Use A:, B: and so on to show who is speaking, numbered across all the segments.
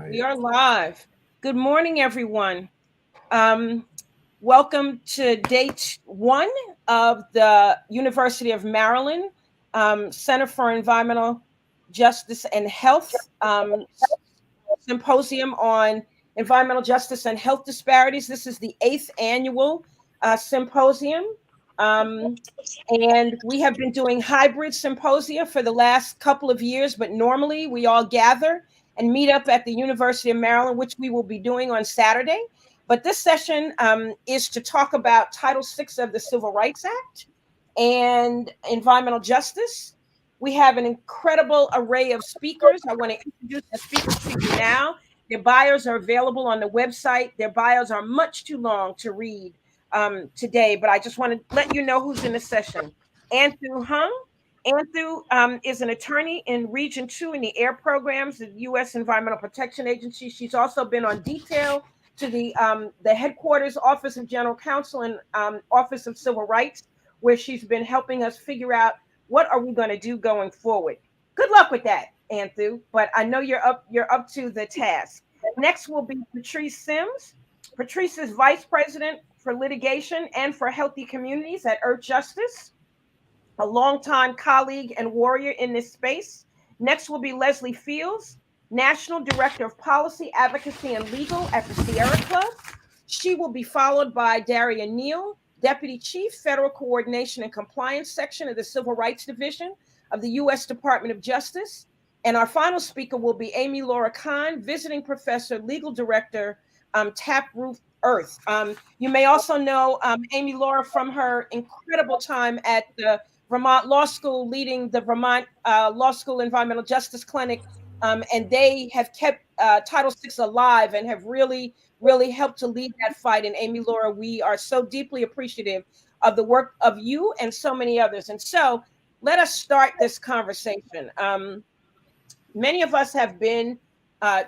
A: We are live. Good morning, everyone. Um, Welcome to day one of the University of Maryland Center for Environmental Justice and Health Symposium on Environmental Justice and Health Disparities. This is the eighth annual symposium. Um, and we have been doing hybrid symposia for the last couple of years, but normally we all gather and meet up at the University of Maryland, which we will be doing on Saturday. But this session is to talk about Title VI of the Civil Rights Act and environmental justice. We have an incredible array of speakers. I want to introduce the speakers to you now. Their bios are available on the website. Their bios are much too long to read today, but I just want to let you know who's in the session. Anhthu Hoang. Anhthu is an attorney in Region 2 in the air programs of the U.S. Environmental Protection Agency. She's also been on detail to the headquarters Office of General Counsel and Office of Civil Rights, where she's been helping us figure out what are we going to do going forward. Good luck with that, Anhthu, but I know you're up to the task. Next will be Patrice Sims. Patrice is Vice President for Litigation and for Healthy Communities at Earth Justice, a longtime colleague and warrior in this space. Next will be Leslie Fields, National Director of Policy, Advocacy, and Legal at the Sierra Club. She will be followed by Daria Neal, Deputy Chief, Federal Coordination and Compliance Section of the Civil Rights Division of the U.S. Department of Justice. And our final speaker will be Amy Laura Cahn, Visiting Professor, Legal Director, Taproot Earth. You may also know Amy Laura from her incredible time at the Vermont Law School, leading the Vermont Law School Environmental Justice Clinic. And they have kept Title VI alive and have really helped to lead that fight. And Amy Laura, we are so deeply appreciative of the work of you and so many others. And so let us start this conversation. Many of us have been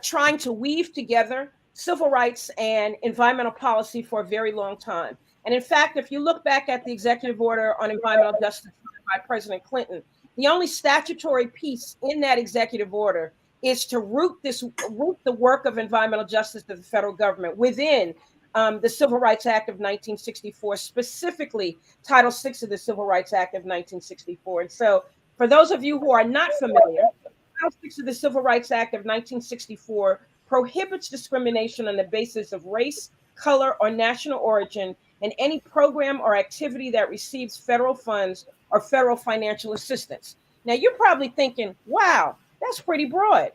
A: trying to weave together civil rights and environmental policy for a very long time. And in fact, if you look back at the executive order on environmental justice by President Clinton, the only statutory piece in that executive order is to root the work of environmental justice to the federal government within the Civil Rights Act of 1964, specifically Title VI of the Civil Rights Act of 1964. And so for those of you who are not familiar, Title VI of the Civil Rights Act of 1964 prohibits discrimination on the basis of race, color, or national origin in any program or activity that receives federal funds or federal financial assistance. Now, you're probably thinking, wow, that's pretty broad.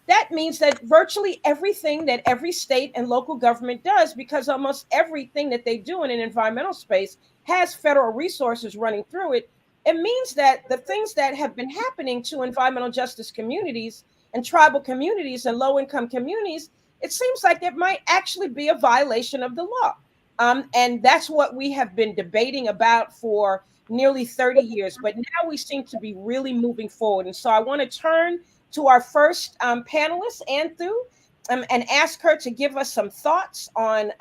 A: That means that virtually everything that every state and local government does, because almost everything that they do in an environmental space has federal resources running through it, it means that the things that have been happening to environmental justice communities and tribal communities and low-income communities, it seems like it might actually be a violation of the law. And that's what we have been debating about for nearly 30 years. But now we seem to be really moving forward. And so I want to turn to our first panelist, Anhthu, and ask her to give us some thoughts on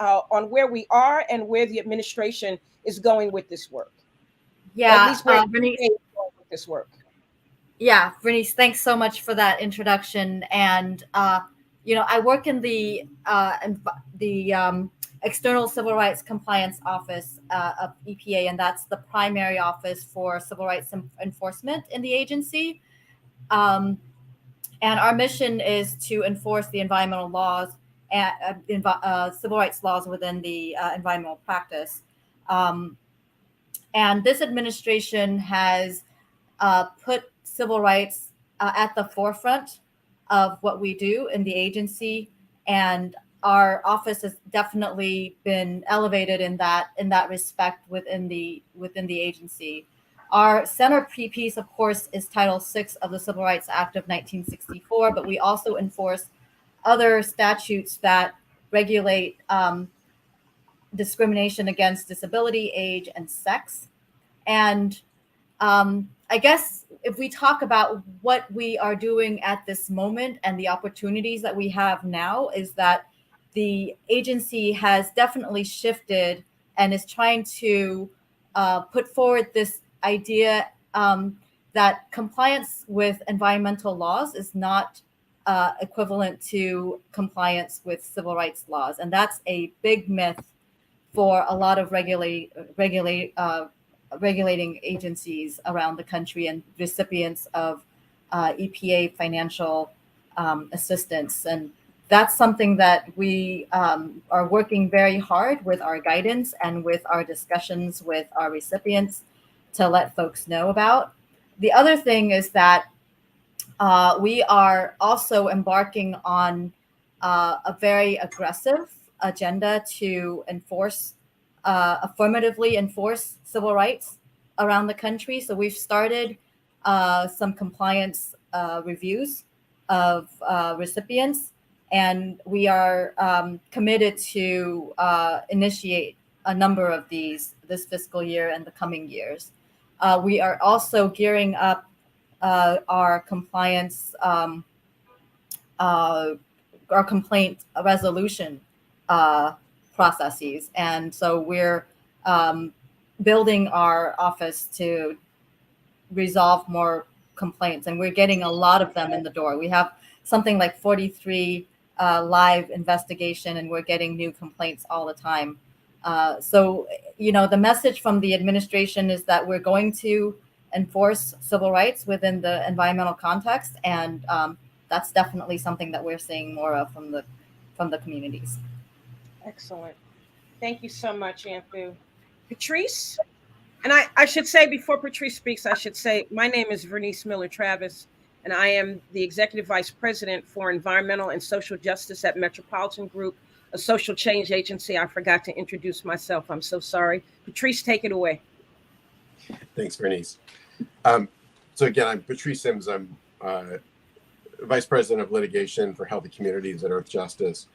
A: where we are and where the administration is going with this work.
B: Yeah,
A: at least where Bernice is going with this work.
B: Yeah, Bernice, thanks so much for that introduction. And I work in the External Civil Rights Compliance Office of EPA, and that's the primary office for civil rights enforcement in the agency. And our mission is to enforce the environmental laws and civil rights laws within the environmental practice. And this administration has put civil rights at the forefront of what we do in the agency, and our office has definitely been elevated in that respect within the agency. Our centerpiece, of course, is Title VI of the Civil Rights Act of 1964, but we also enforce other statutes that regulate discrimination against disability, age, and sex. And I guess if we talk about what we are doing at this moment and the opportunities that we have now, is that the agency has definitely shifted and is trying to put forward this idea that compliance with environmental laws is not equivalent to compliance with civil rights laws. And that's a big myth for a lot of regulating agencies around the country and recipients of EPA financial assistance. And that's something that we are working very hard with our guidance and with our discussions with our recipients to let folks know about. The other thing is that we are also embarking on a very aggressive agenda to affirmatively enforce civil rights around the country. So we've started some compliance reviews of recipients, and we are committed to initiate a number of these this fiscal year and the coming years. We are also gearing up our compliance, our complaint resolution processes. And so we're building our office to resolve more complaints, and we're getting a lot of them in the door. We have something like 43 live investigation, and we're getting new complaints all the time. So, the message from the administration is that we're going to enforce civil rights within the environmental context, and that's definitely something that we're seeing more of from the communities.
A: Excellent. Thank you so much, Anhthu. Patrice? And I should say, before Patrice speaks, I should say, my name is Vernice Miller-Travis, and I am the Executive Vice President for Environmental and Social Justice at Metropolitan Group, a social change agency. I forgot to introduce myself. I'm so sorry. Patrice, take it away.
C: Thanks, Vernice. So again, I'm Patrice Sims. I'm Vice President of Litigation for Healthy Communities at Earth Justice.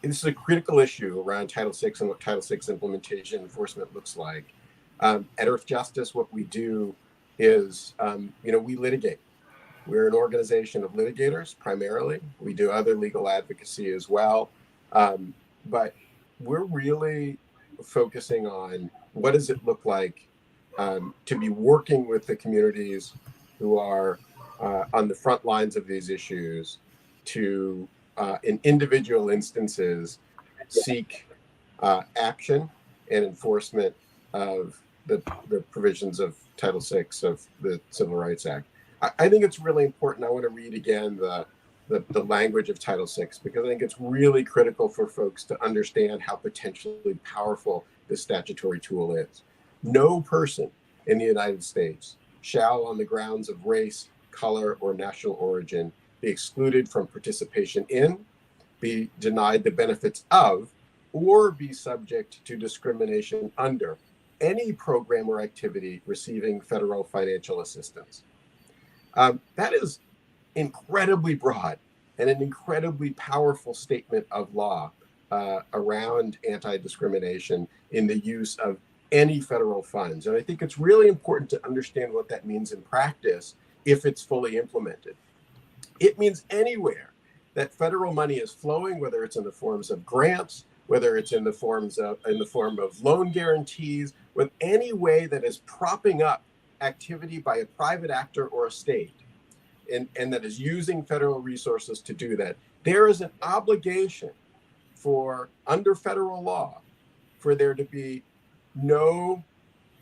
C: This is a critical issue around Title VI and what Title VI implementation enforcement looks like. At Earth Justice, what we do is, we litigate. We're an organization of litigators primarily. We do other legal advocacy as well. But we're really focusing on what does it look like to be working with the communities who are on the front lines of these issues to, in individual instances, seek action and enforcement of the provisions of Title VI of the Civil Rights Act. I think it's really important. I want to read again the language of Title VI, because I think it's really critical for folks to understand how potentially powerful this statutory tool is. No person in the United States shall, on the grounds of race, color, or national origin, be excluded from participation in, be denied the benefits of, or be subject to discrimination under any program or activity receiving federal financial assistance. That is incredibly broad and an incredibly powerful statement of law around anti-discrimination in the use of any federal funds. And I think it's really important to understand what that means in practice if it's fully implemented. It means anywhere that federal money is flowing, whether it's in the forms of grants, whether it's in the form of loan guarantees, with any way that is propping up activity by a private actor or a state, and that is using federal resources to do that, there is an obligation under federal law, for there to be no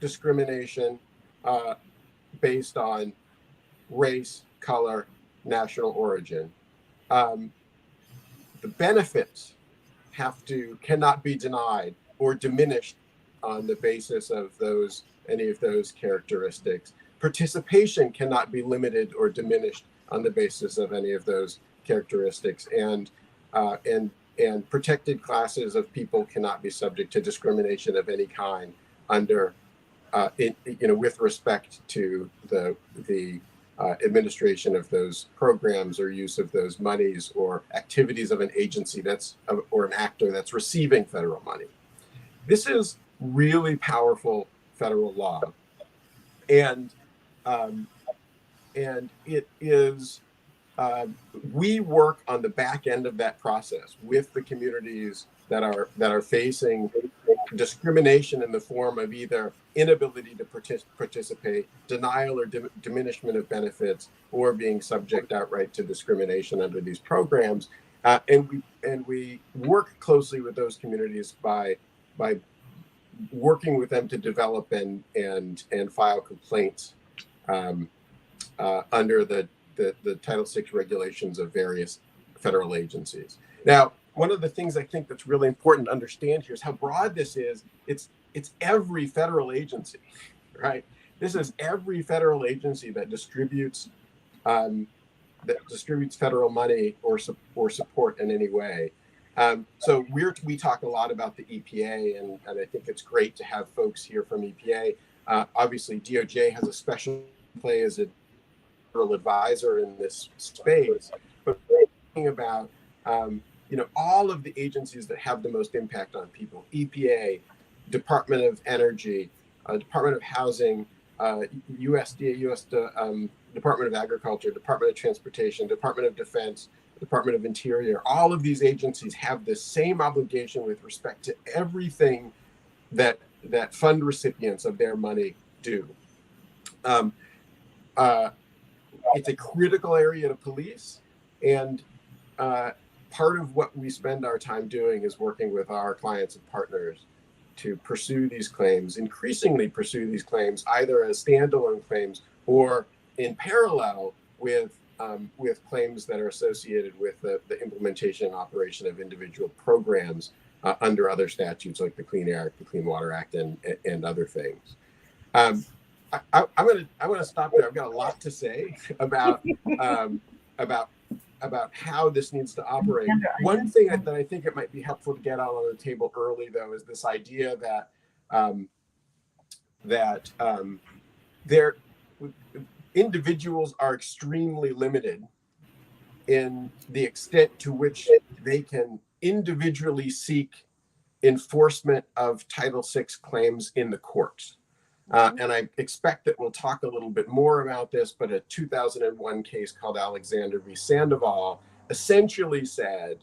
C: discrimination based on race, color, national origin. The benefits cannot be denied or diminished on the basis of any of those characteristics. Participation cannot be limited or diminished on the basis of any of those characteristics, and protected classes of people cannot be subject to discrimination of any kind with respect to the administration of those programs or use of those monies or activities of an agency or an actor that's receiving federal money. This is really powerful federal law, and it is. We work on the back end of that process with the communities that are facing discrimination in the form of either inability to participate, denial or diminishment of benefits, or being subject outright to discrimination under these programs. And we work closely with those communities by working with them to develop and file complaints under the Title VI regulations of various federal agencies. Now, one of the things I think that's really important to understand here is how broad this is. It's every federal agency, right? This is every federal agency that distributes federal money or support in any way. So we talk a lot about the EPA, and I think it's great to have folks here from EPA. Obviously, DOJ has a special play as a federal advisor in this space, but thinking about all of the agencies that have the most impact on people: EPA, Department of Energy, Department of Housing, USDA, Department of Agriculture, Department of Transportation, Department of Defense, Department of Interior. All of these agencies have the same obligation with respect to everything that fund recipients of their money do. It's a critical area to police, and part of what we spend our time doing is working with our clients and partners to pursue these claims, increasingly pursue these claims either as standalone claims or in parallel with claims that are associated with the implementation and operation of individual programs under other statutes like the Clean Air Act, the Clean Water Act, and other things. I'm gonna stop there. I've got a lot to say about how this needs to operate. One thing that I think it might be helpful to get out on the table early, though, is this idea that individuals are extremely limited in the extent to which they can individually seek enforcement of Title VI claims in the courts. And I expect that we'll talk a little bit more about this, but a 2001 case called Alexander v. Sandoval essentially said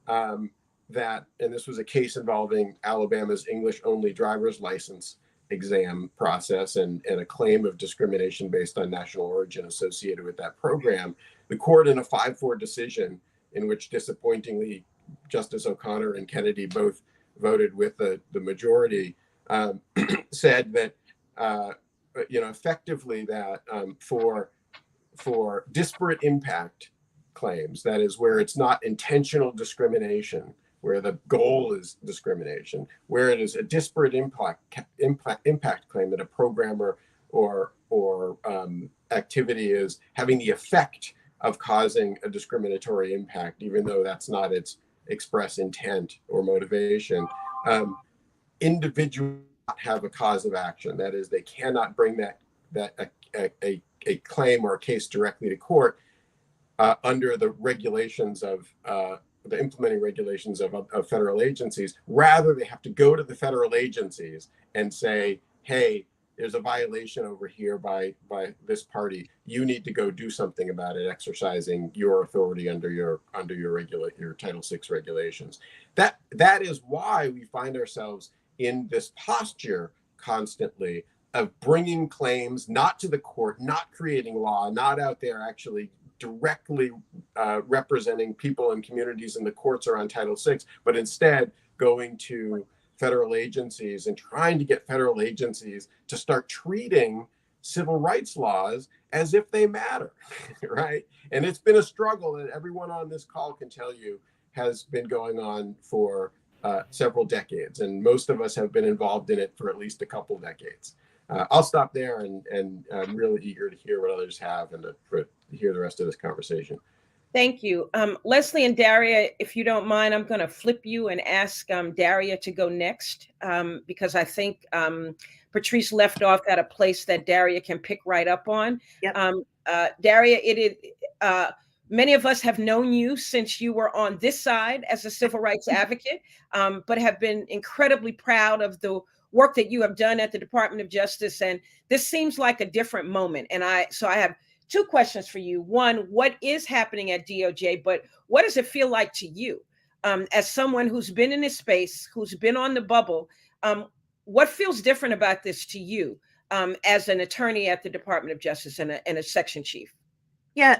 C: that, and this was a case involving Alabama's English-only driver's license exam process and a claim of discrimination based on national origin associated with that program. The court, in a 5-4 decision, in which disappointingly Justice O'Connor and Kennedy both voted with the majority, said that effectively that for disparate impact claims, that is where it's not intentional discrimination, where the goal is discrimination, where it is a disparate impact claim that a programmer or activity is having the effect of causing a discriminatory impact, even though that's not its express intent or motivation. Individuals have a cause of action. That is, they cannot bring a claim or a case directly to court under the regulations of the implementing regulations of federal agencies. Rather, they have to go to the federal agencies and say, hey, there's a violation over here by this party. You need to go do something about it, exercising your authority under your Title VI regulations. That is why we find ourselves in this posture constantly of bringing claims not to the court, not creating law, not out there actually directly representing people and communities in the courts or on Title VI, but instead going to federal agencies and trying to get federal agencies to start treating civil rights laws as if they matter, right? And it's been a struggle that everyone on this call can tell you has been going on for several decades, and most of us have been involved in it for at least a couple decades. I'll stop there, and I'm really eager to hear what others have and to hear the rest of this conversation.
A: Thank you. Leslie and Daria, if you don't mind, I'm going to flip you and ask Daria to go next, because I think Patrice left off at a place that Daria can pick right up on.
D: Yep.
A: Daria, many of us have known you since you were on this side as a civil rights advocate, but have been incredibly proud of the work that you have done at the Department of Justice. And this seems like a different moment. And so I have two questions for you. One, what is happening at DOJ, but what does it feel like to you as someone who's been in this space, who's been on the bubble? What feels different about this to you as an attorney at the Department of Justice and a section chief?
D: Yeah,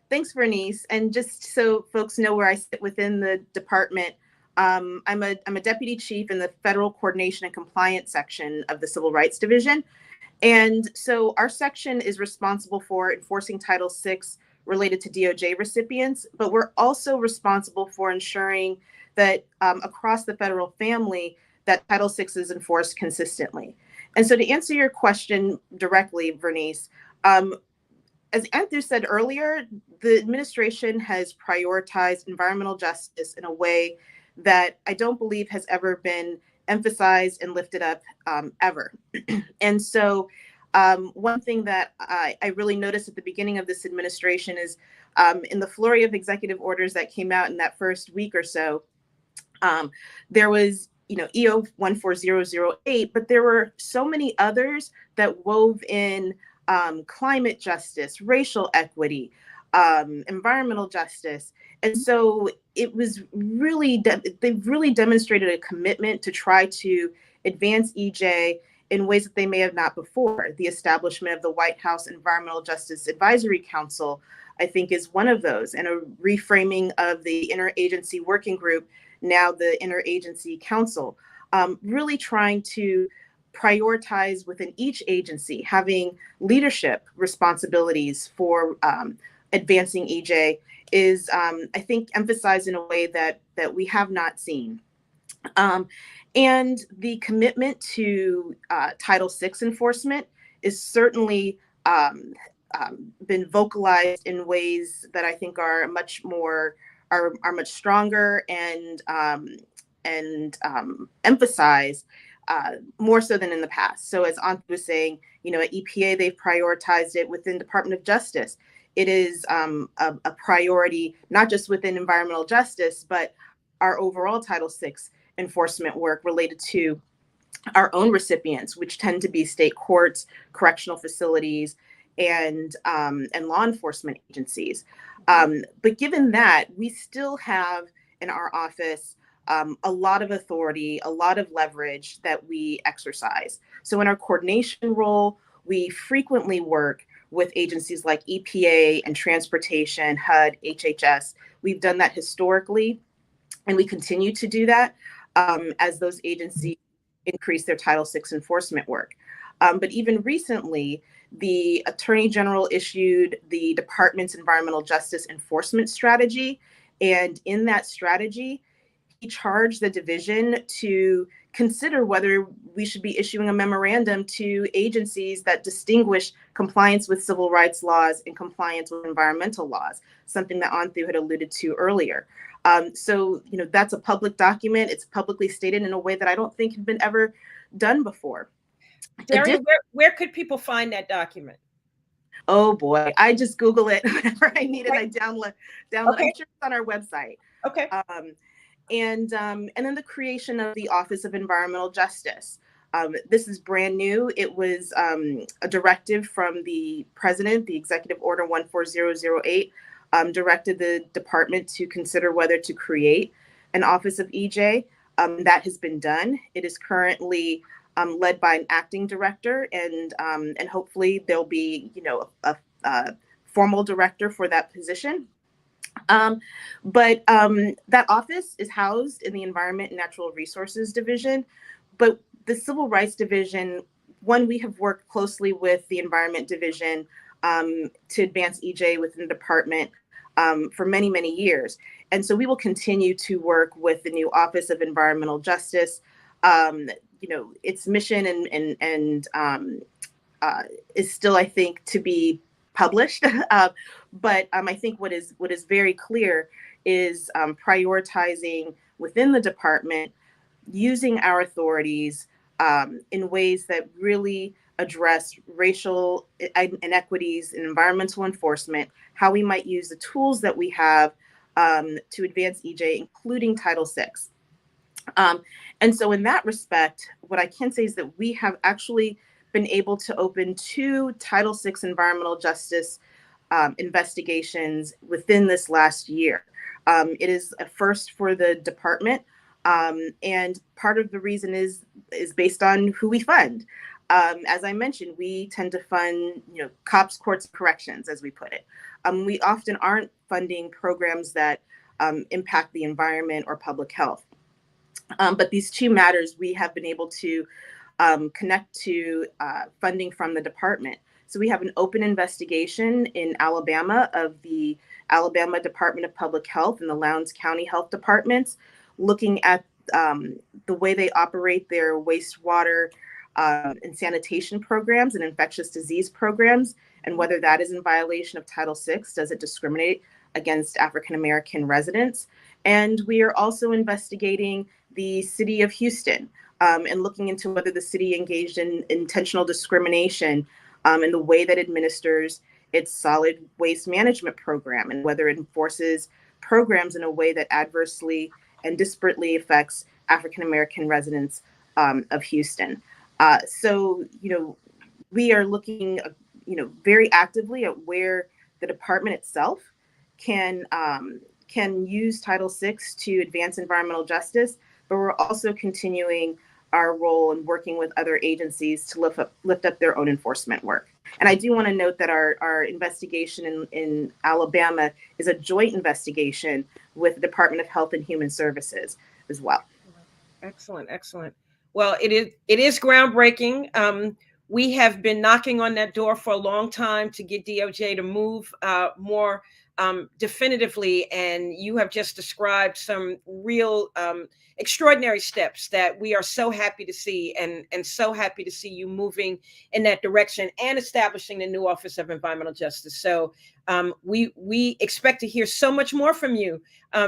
D: thanks, Bernice. And just so folks know where I sit within the department, I'm a deputy chief in the Federal Coordination and Compliance section of the Civil Rights Division. And so our section is responsible for enforcing Title VI related to DOJ recipients, but we're also responsible for ensuring that across the federal family, that Title VI is enforced consistently. And so to answer your question directly, Bernice, as Anhthu said earlier, the administration has prioritized environmental justice in a way that I don't believe has ever been emphasized and lifted up ever. And so one thing that I really noticed at the beginning of this administration is in the flurry of executive orders that came out in that first week or so, there was EO 14008, but there were so many others that wove in climate justice, racial equity, environmental justice. And so it was really, they really demonstrated a commitment to try to advance EJ in ways that they may have not before. The establishment of the White House Environmental Justice Advisory Council, I think, is one of those, and a reframing of the interagency working group, now the interagency council, really trying to prioritize within each agency, having leadership responsibilities for advancing EJ is, I think, emphasized in a way that we have not seen. And the commitment to Title VI enforcement is certainly been vocalized in ways that I think are much more are much stronger and emphasized more so than in the past. So as Anhthu was saying, at EPA, they've prioritized it. Within Department of Justice, it is a priority, not just within environmental justice, but our overall Title VI enforcement work related to our own recipients, which tend to be state courts, correctional facilities, and law enforcement agencies. But given that, we still have in our office a lot of authority, a lot of leverage that we exercise. So in our coordination role, we frequently work with agencies like EPA and Transportation, HUD, HHS. We've done that historically, and we continue to do that as those agencies increase their Title VI enforcement work. But even recently, the Attorney General issued the department's environmental justice enforcement strategy. And in that strategy, he charged the division to consider whether we should be issuing a memorandum to agencies that distinguish compliance with civil rights laws and compliance with environmental laws, something that Anhthu had alluded to earlier. So, that's a public document. It's publicly stated in a way that I don't think had been ever done before.
A: Daria, where could people find that document?
D: Oh boy, I just Google it whenever I need it. I download.
A: Okay.
D: I'm sure it's on our website.
A: Okay.
D: And then the creation of the Office of Environmental Justice. This is brand new. It was a directive from the president, the Executive Order 14008, directed the department to consider whether to create an Office of EJ. That has been done. It is currently led by an acting director, and hopefully there'll be, a formal director for that position. But that office is housed in the Environment and Natural Resources Division. But the Civil Rights Division, we have worked closely with the Environment Division to advance EJ within the department for many, many years. And so we will continue to work with the new Office of Environmental Justice. Its mission and is still, I think, to be published. But I think what is very clear is prioritizing within the department, using our authorities in ways that really address racial inequities in environmental enforcement, how we might use the tools that we have to advance EJ, including Title VI. And so in that respect, what I can say is that we have actually been able to open 2 Title VI environmental justice investigations within this last year. It is a first for the department. And part of the reason is based on who we fund. As I mentioned, we tend to fund, cops, courts, corrections, as we put it. We often aren't funding programs that impact the environment or public health. But these two matters, we have been able to connect to funding from the department. So we have an open investigation in Alabama of the Alabama Department of Public Health and the Lowndes County Health Departments, looking at the way they operate their wastewater and sanitation programs and infectious disease programs, and whether that is in violation of Title VI. Does it discriminate against African American residents? And we are also investigating the city of Houston and looking into whether the city engaged in intentional discrimination in the way that it administers its solid waste management program, and whether it enforces programs in a way that adversely and disparately affects African American residents of Houston. So, we are looking, very actively at where the department itself can use Title VI to advance environmental justice, but we're also continuing our role in working with other agencies to lift up their own enforcement work. And I do want to note that our investigation in Alabama is a joint investigation with the Department of Health and Human Services as well.
A: Excellent, excellent. Well, it is groundbreaking. We have been knocking on that door for a long time to get DOJ to move more definitively, and you have just described some real extraordinary steps that we are so happy to see, and so happy to see you moving in that direction and establishing the new Office of Environmental Justice. So we expect to hear so much more from you,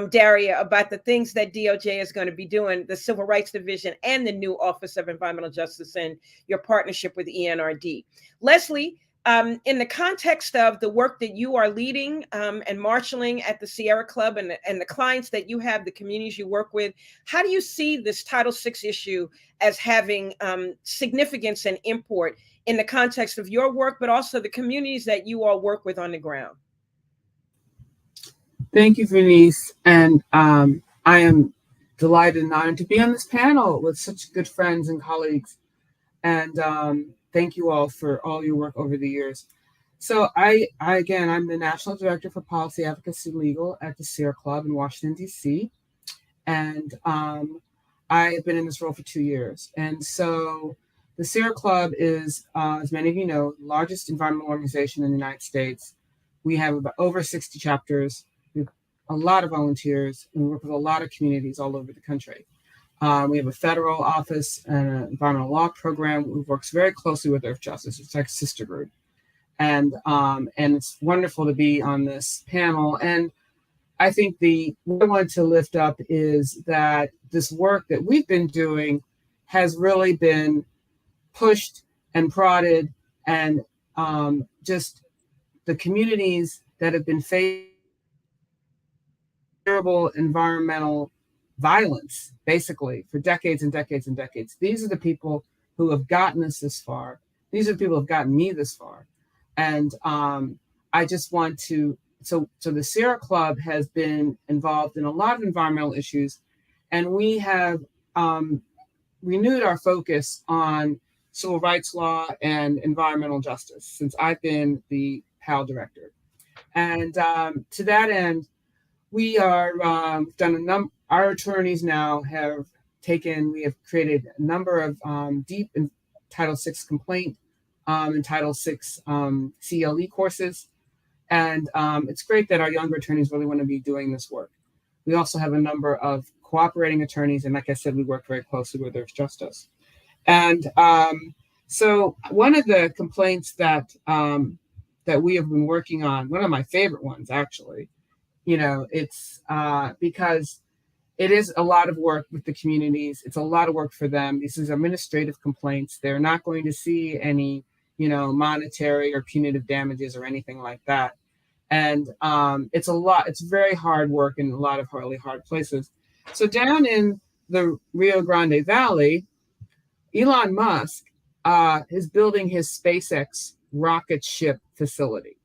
A: Daria, about the things that DOJ is going to be doing, the Civil Rights Division and the new Office of Environmental Justice, and your partnership with ENRD. Leslie, in the context of the work that you are leading and marshaling at the Sierra Club and the clients that you have, the communities you work with, how do you see this Title VI issue as having significance and import in the context of your work, but also the communities that you all work with on the ground?
E: Thank you, Vernice. And I am delighted and honored to be on this panel with such good friends and colleagues. And thank you all for all your work over the years. So I'm the National Director for Policy Advocacy Legal at the Sierra Club in Washington, D.C. And I have been in this role for 2 years. And so the Sierra Club is, as many of you know, the largest environmental organization in the United States. We have about over 60 chapters. We have a lot of volunteers, and we work with a lot of communities all over the country. We have a federal office and an environmental law program who works very closely with Earth Justice. It's like a sister group. And it's wonderful to be on this panel. And I think what I wanted to lift up is that this work that we've been doing has really been pushed and prodded, and just the communities that have been facing terrible environmental violence, basically, for decades and decades and decades. These are the people who have gotten us this far. These are the people who have gotten me this far. And I just want to, so the Sierra Club has been involved in a lot of environmental issues, and we have renewed our focus on civil rights law and environmental justice since I've been the PAL director. And to that end, we are our attorneys now we have created a number of deep in Title VI complaint and Title VI CLE courses. And it's great that our younger attorneys really want to be doing this work. We also have a number of cooperating attorneys, and like I said, we work very closely with Earth Justice. And so one of the complaints that we have been working on, one of my favorite ones actually, it's because it is a lot of work with the communities. It's a lot of work for them. These are administrative complaints. They're not going to see any, monetary or punitive damages or anything like that. And it's a lot. It's very hard work in a lot of really hard places. So down in the Rio Grande Valley, Elon Musk is building his SpaceX rocket ship facility.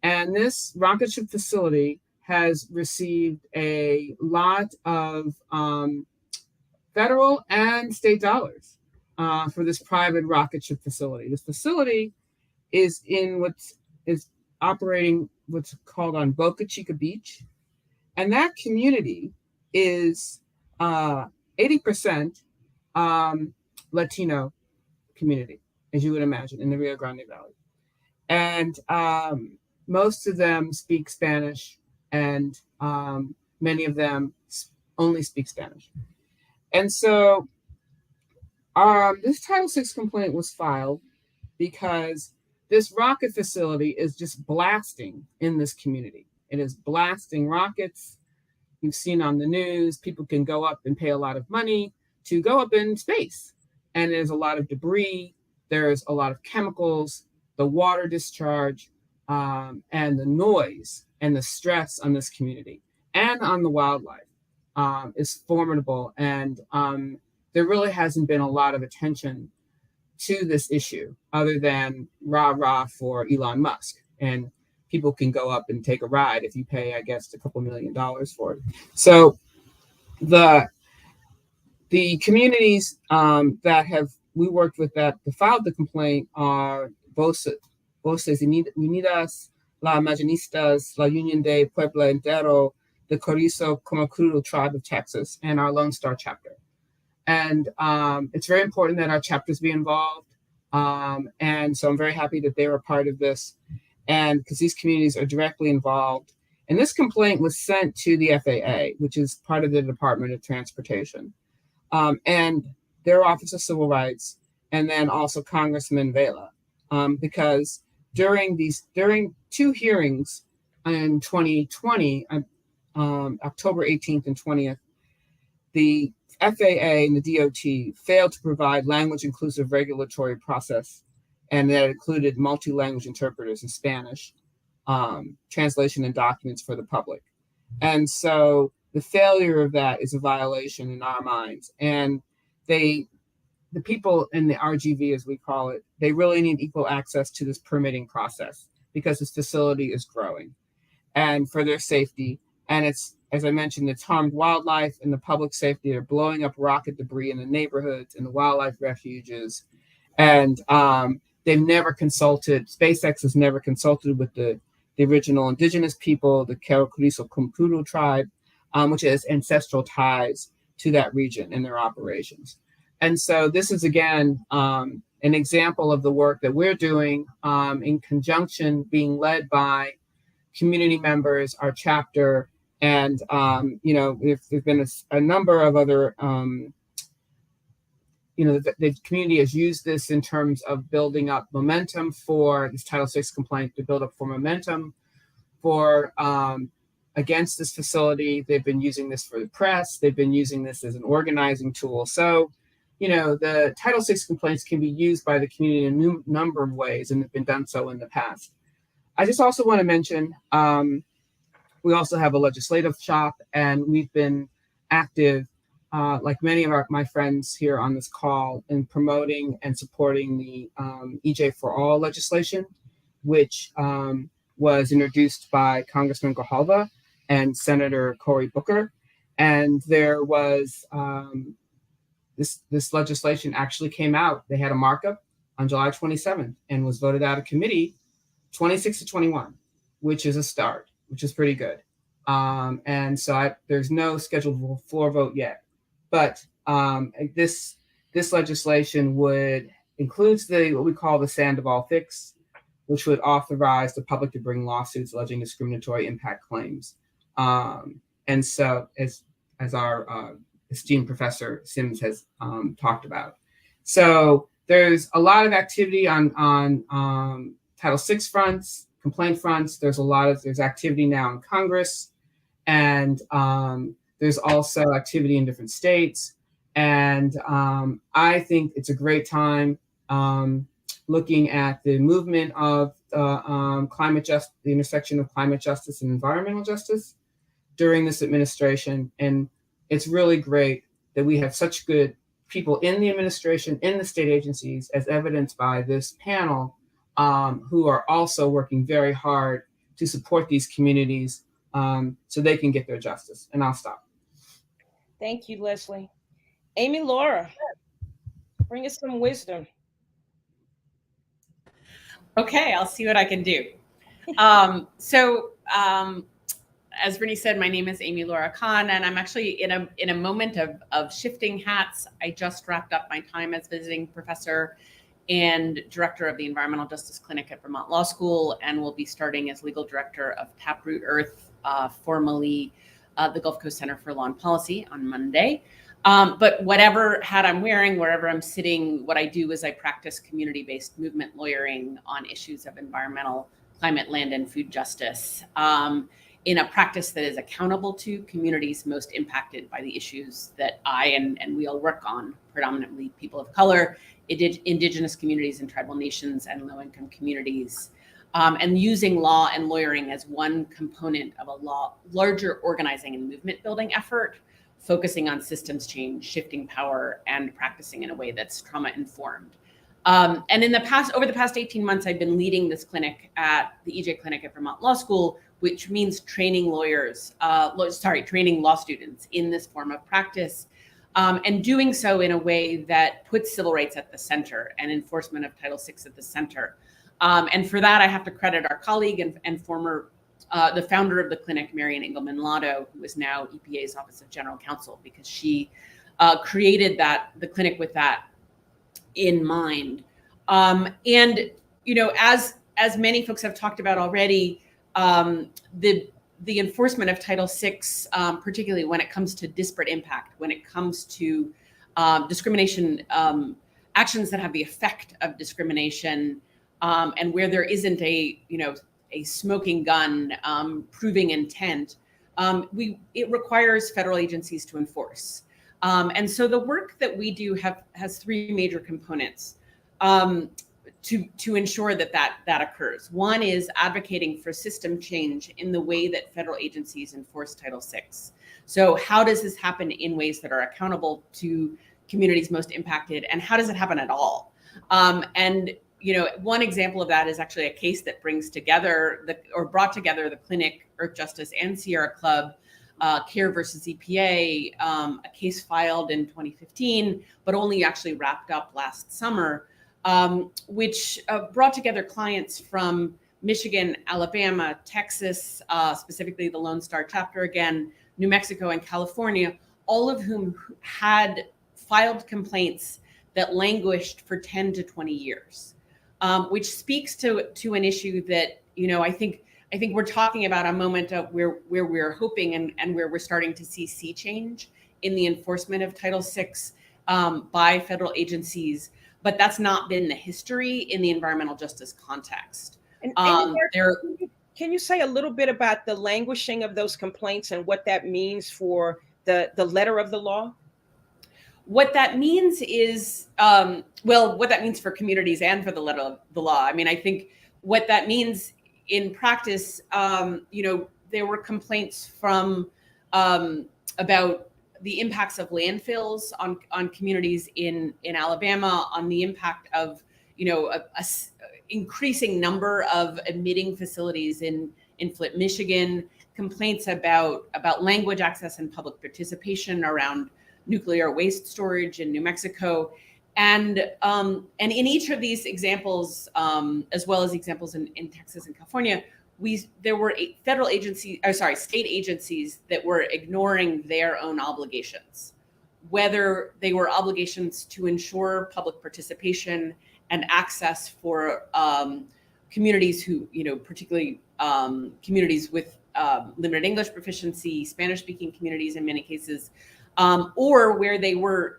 E: And this rocket ship facility has received a lot of federal and state dollars for this private rocket ship facility. This facility is operating what's called on Boca Chica Beach, and that community is 80% Latino community, as you would imagine, in the Rio Grande Valley. And most of them speak Spanish, and many of them only speak Spanish. And so this Title VI complaint was filed because this rocket facility is just blasting in this community. It is blasting rockets. You've seen on the news, people can go up and pay a lot of money to go up in space. And there's a lot of debris. There's a lot of chemicals, the water discharge, and the noise and the stress on this community and on the wildlife is formidable. And there really hasn't been a lot of attention to this issue other than rah-rah for Elon Musk. And people can go up and take a ride if you pay, I guess, a couple $1 million for it. So the communities that we worked with that filed the complaint are Voces Unidas, La Maginistas, La Unión de Puebla Entero, the Carrizo Comacrudo Tribe of Texas, and our Lone Star chapter. And it's very important that our chapters be involved. And so I'm very happy that they were part of this, and because these communities are directly involved. And this complaint was sent to the FAA, which is part of the Department of Transportation, and their Office of Civil Rights, and then also Congressman Vela, because during two hearings in 2020, October 18th and 20th, the FAA and the DOT failed to provide language-inclusive regulatory process, and that included multi-language interpreters in Spanish, translation and documents for the public. And so the failure of that is a violation in our minds. And the people in the RGV, as we call it, they really need equal access to this permitting process because this facility is growing and for their safety. And it's, as I mentioned, it's harmed wildlife and the public safety. They're blowing up rocket debris in the neighborhoods and the wildlife refuges. And they've never consulted, SpaceX has never consulted with the original indigenous people, the Carrizo Comacrudo tribe, which has ancestral ties to that region in their operations. And so this is, again, an example of the work that we're doing in conjunction, being led by community members, our chapter, and, there's been a number of other, the community has used this in terms of building up momentum for this Title VI complaint, to build up for momentum for against this facility. They've been using this for the press. They've been using this as an organizing tool. So, the Title VI complaints can be used by the community in a number of ways and have been done so in the past. I just also want to mention, we also have a legislative shop, and we've been active, like many of my friends here on this call, in promoting and supporting the EJ for All legislation, which was introduced by Congressman Grijalva and Senator Cory Booker. And there was this legislation actually came out. They had a markup on July 27th and was voted out of committee 26-21, which is a start, which is pretty good. And so there's no scheduled floor vote yet. But this legislation includes what we call the Sandoval fix, which would authorize the public to bring lawsuits alleging discriminatory impact claims. And so, as our esteemed Professor Sims has talked about, so there's a lot of activity on Title VI fronts, complaint fronts. There's activity now in Congress, and there's also activity in different states. And I think it's a great time looking at the movement of the intersection of climate justice and environmental justice during this administration. And it's really great that we have such good people in the administration, in the state agencies, as evidenced by this panel, who are also working very hard to support these communities so they can get their justice. And I'll stop.
A: Thank you, Leslie. Amy Laura, bring us some wisdom.
F: Okay, I'll see what I can do. As Renee said, my name is Amy Laura Cahn, and I'm actually in a moment of shifting hats. I just wrapped up my time as visiting professor and director of the Environmental Justice Clinic at Vermont Law School, and will be starting as legal director of Taproot Earth, formerly the Gulf Coast Center for Law and Policy, on Monday. But whatever hat I'm wearing, wherever I'm sitting, what I do is I practice community-based movement lawyering on issues of environmental, climate, land, and food justice, in a practice that is accountable to communities most impacted by the issues that I and we all work on, predominantly people of color, indigenous communities and tribal nations, and low-income communities. And using law and lawyering as one component of a larger organizing and movement building effort, focusing on systems change, shifting power, and practicing in a way that's trauma-informed. And over the past 18 months, I've been leading this clinic at the EJ Clinic at Vermont Law School, which means training training law students in this form of practice, and doing so in a way that puts civil rights at the center and enforcement of Title VI at the center. And for that, I have to credit our colleague and former the founder of the clinic, Marian Engelman Lotto, who is now EPA's Office of General Counsel, because she created the clinic with that in mind. And as many folks have talked about already, the enforcement of Title VI, particularly when it comes to disparate impact, when it comes to discrimination, actions that have the effect of discrimination, and where there isn't a smoking gun proving intent, it requires federal agencies to enforce. And so the work that we do has three major components to ensure that occurs. One is advocating for system change in the way that federal agencies enforce Title VI. So how does this happen in ways that are accountable to communities most impacted, and how does it happen at all? One example of that is actually a case that brought together the clinic, Earth Justice, and Sierra Club, CARE versus EPA, a case filed in 2015, but only actually wrapped up last summer, which brought together clients from Michigan, Alabama, Texas, specifically the Lone Star chapter again, New Mexico, and California, all of whom had filed complaints that languished for 10 to 20 years, which speaks to an issue that, I think we're talking about a moment of where we're hoping and where we're starting to see sea change in the enforcement of Title VI by federal agencies, but that's not been the history in the environmental justice context.
A: Can you say a little bit about the languishing of those complaints and what that means for the letter of the law?
F: What that means is, what that means for communities and for the letter of the law. I mean, I think what that means in practice, there were complaints from about the impacts of landfills on communities in Alabama, on the impact of a increasing number of emitting facilities in Flint, Michigan, complaints about language access and public participation around nuclear waste storage in New Mexico. And in each of these examples, as well as examples in Texas and California, there were state agencies that were ignoring their own obligations, whether they were obligations to ensure public participation and access for communities who, particularly communities with limited English proficiency, Spanish-speaking communities in many cases, or where they were,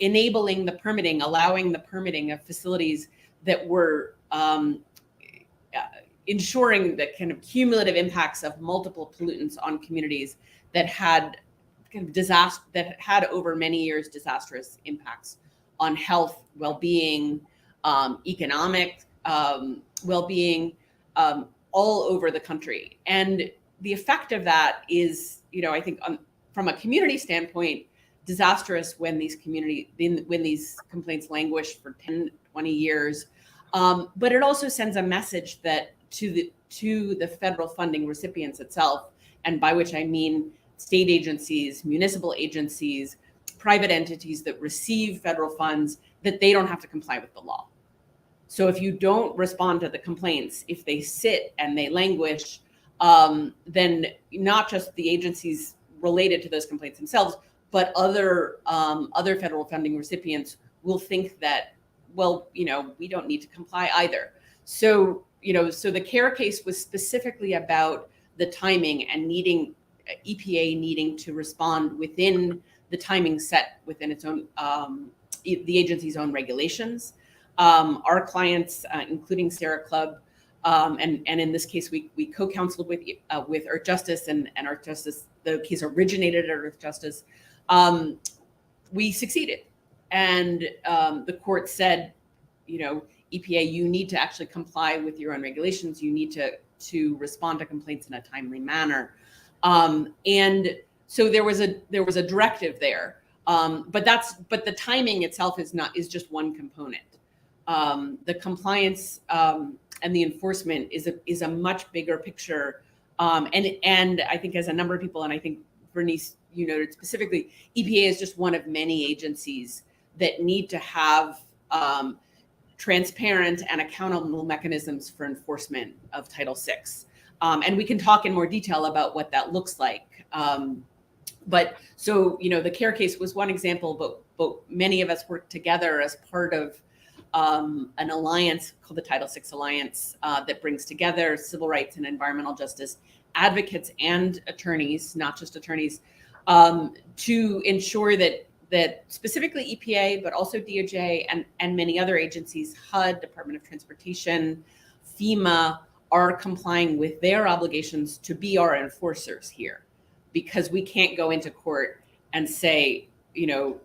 F: enabling the permitting, allowing the permitting of facilities that were ensuring the kind of cumulative impacts of multiple pollutants on communities that had over many years disastrous impacts on health, well-being, economic well-being, all over the country. And the effect of that is, I think from a community standpoint, disastrous when these complaints languish for 10, 20 years. But it also sends a message that to the federal funding recipients itself and by which I mean state agencies, municipal agencies, private entities that receive federal funds, that they don't have to comply with the law. So if you don't respond to the complaints, if they sit and they languish, then not just the agencies related to those complaints themselves, but other federal funding recipients will think that, well, we don't need to comply either. So, so the CARE case was specifically about the timing and EPA needing to respond within the timing set within its own, the agency's own regulations. Our clients, including Sierra Club, and in this case, we co-counseled with Earth Justice, and Earth Justice, the case originated at Earth Justice. We succeeded, and the court said, EPA, you need to actually comply with your own regulations. You need to respond to complaints in a timely manner, and so there was a directive there. But the timing itself is just one component. The compliance and the enforcement is a much bigger picture, and I think, as a number of people, and I think Bernice, you noted specifically, EPA is just one of many agencies that need to have transparent and accountable mechanisms for enforcement of Title VI. And we can talk in more detail about what that looks like. But so, the CARE case was one example, but many of us worked together as part of an alliance called the Title VI Alliance that brings together civil rights and environmental justice advocates and attorneys, not just attorneys, to ensure that specifically EPA, but also DOJ and many other agencies, HUD, Department of Transportation, FEMA, are complying with their obligations to be our enforcers here. Because we can't go into court and say,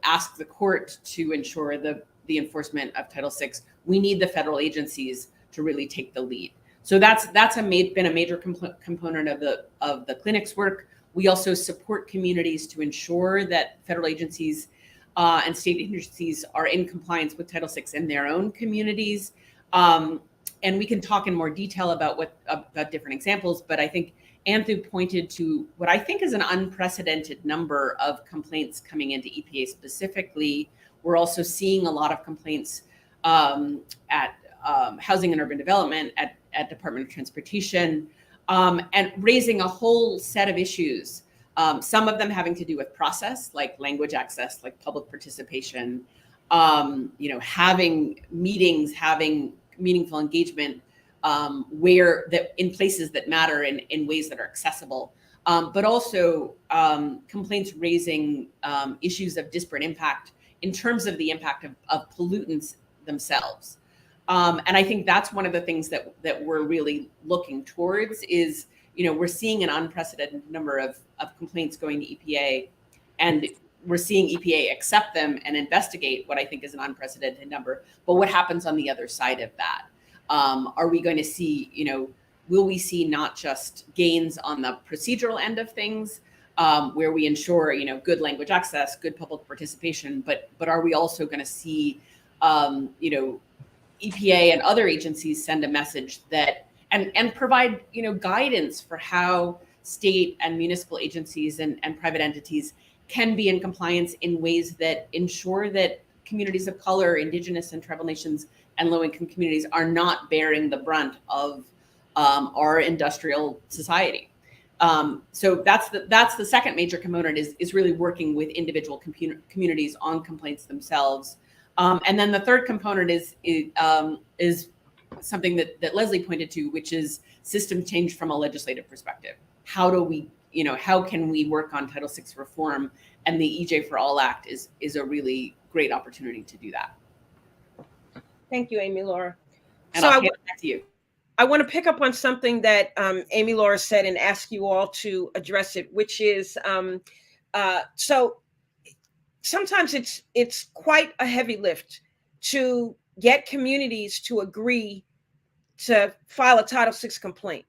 F: ask the court to ensure the enforcement of Title VI. We need the federal agencies to really take the lead. So that's been a major component of the clinic's work. We also support communities to ensure that federal agencies and state agencies are in compliance with Title VI in their own communities. And we can talk in more detail about different examples, but I think Anhthu pointed to what I think is an unprecedented number of complaints coming into EPA specifically. We're also seeing a lot of complaints at Housing and Urban Development, at Department of Transportation, and raising a whole set of issues. Some of them having to do with process, like language access, like public participation, having meetings, having meaningful engagement, in places that matter in ways that are accessible, but also complaints raising issues of disparate impact in terms of the impact of pollutants themselves. And I think that's one of the things that we're really looking towards is, we're seeing an unprecedented number of complaints going to EPA, and we're seeing EPA accept them and investigate what I think is an unprecedented number. But what happens on the other side of that? Are we going to see, will we see not just gains on the procedural end of things, where we ensure, good language access, good public participation, but are we also going to see, EPA and other agencies send a message that, and provide, guidance for how state and municipal agencies and private entities can be in compliance in ways that ensure that communities of color, Indigenous and tribal nations, and low-income communities are not bearing the brunt of our industrial society. So that's the second major component is really working with individual communities on complaints themselves. And then the third component is something that Leslie pointed to, which is system change from a legislative perspective. How can we work on Title VI reform? And the EJ for All Act is a really great opportunity to do that.
A: Thank you, Amy Laura.
F: And
A: so
F: I'll hand it back to you.
A: I want to pick up on something that Amy Laura said and ask you all to address it, which is, so sometimes it's quite a heavy lift to get communities to agree to file a Title VI complaint.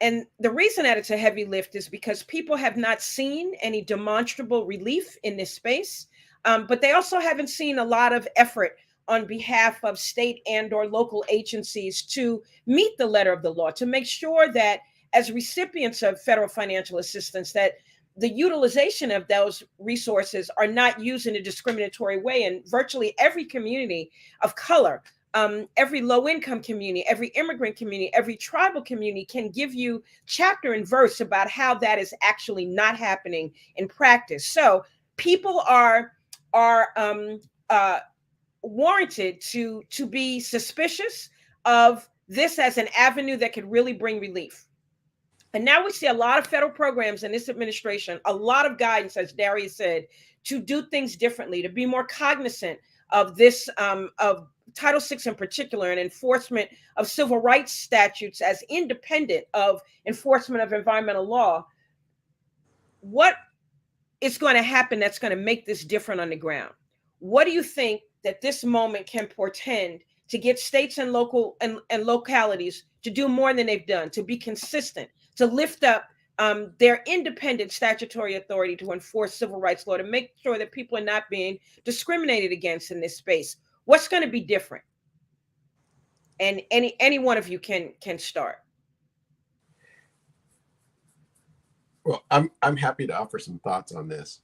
A: And the reason that it's a heavy lift is because people have not seen any demonstrable relief in this space, but they also haven't seen a lot of effort on behalf of state and or local agencies to meet the letter of the law, to make sure that as recipients of federal financial assistance, that the utilization of those resources are not used in a discriminatory way. And virtually every community of color, every low-income community, every immigrant community, every tribal community can give you chapter and verse about how that is actually not happening in practice. So people are warranted to be suspicious of this as an avenue that could really bring relief. And now we see a lot of federal programs in this administration, a lot of guidance, as Daria said, to do things differently, to be more cognizant of this, of Title VI in particular, and enforcement of civil rights statutes as independent of enforcement of environmental law. What is going to happen that's going to make this different on the ground? What do you think that this moment can portend to get states and local and localities to do more than they've done, to be consistent, to lift up their independent statutory authority to enforce civil rights law, to make sure that people are not being discriminated against in this space? What's going to be different? And any one of you can start.
C: Well, I'm happy to offer some thoughts on this.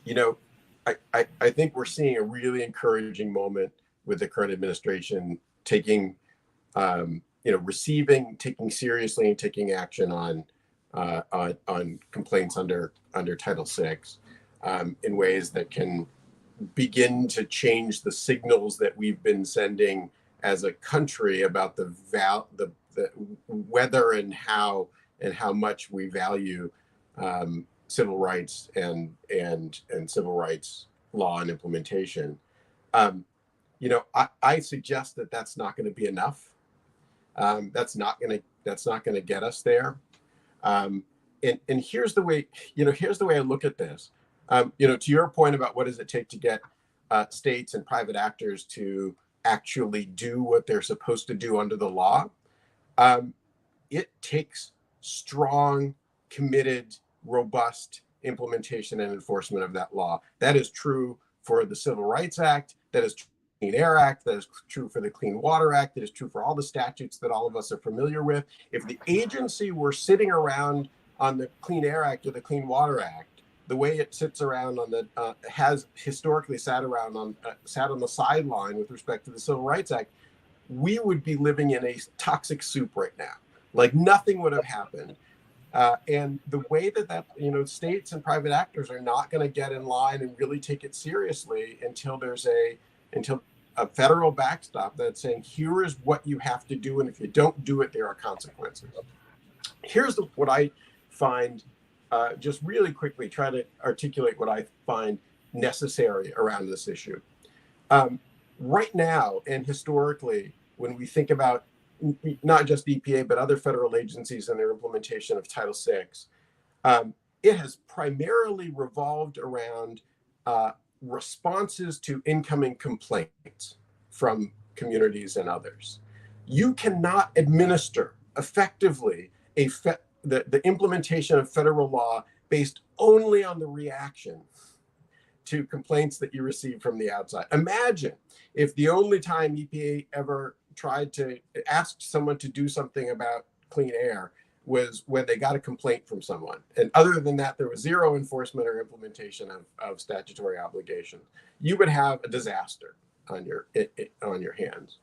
C: You know, I think we're seeing a really encouraging moment with the current administration taking, receiving, taking seriously, and taking action on complaints under Title VI in ways that can begin to change the signals that we've been sending as a country about the whether and how much we value civil rights and civil rights law and implementation. I suggest that that's not going to be enough. That's not going to get us there. And here's the way I look at this. To your point about what does it take to get states and private actors to actually do what they're supposed to do under the law, it takes strong, committed, robust implementation and enforcement of that law. That is true for the Civil Rights Act. That is true for the Clean Air Act. That is true for the Clean Water Act. That is true for all the statutes that all of us are familiar with. If the agency were sitting around on the Clean Air Act or the Clean Water Act, the way it sits around on the has historically sat on the sideline with respect to the Civil Rights Act, we would be living in a toxic soup right now. Like nothing would have happened. And the way that states and private actors are not going to get in line and really take it seriously until there's a federal backstop that's saying, here is what you have to do, and if you don't do it, there are consequences. Here's what I find, just really quickly, try to articulate what I find necessary around this issue. Right now, and historically, when we think about not just EPA, but other federal agencies and their implementation of Title VI, it has primarily revolved around responses to incoming complaints from communities and others. You cannot administer effectively the implementation of federal law based only on the reaction to complaints that you receive from the outside. Imagine if the only time EPA ever tried to ask someone to do something about clean air was when they got a complaint from someone. And other than that, there was zero enforcement or implementation of statutory obligations. You would have a disaster on your hands.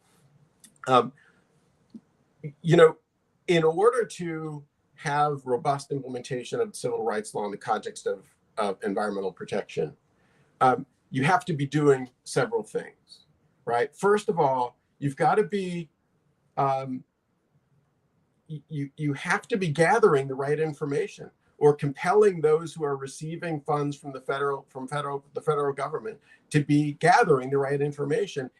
C: In order to have robust implementation of civil rights law in the context of environmental protection, you have to be doing several things, right? First of all, you've got to be, you have to be gathering the right information or compelling those who are receiving funds from the federal government to be gathering the right information in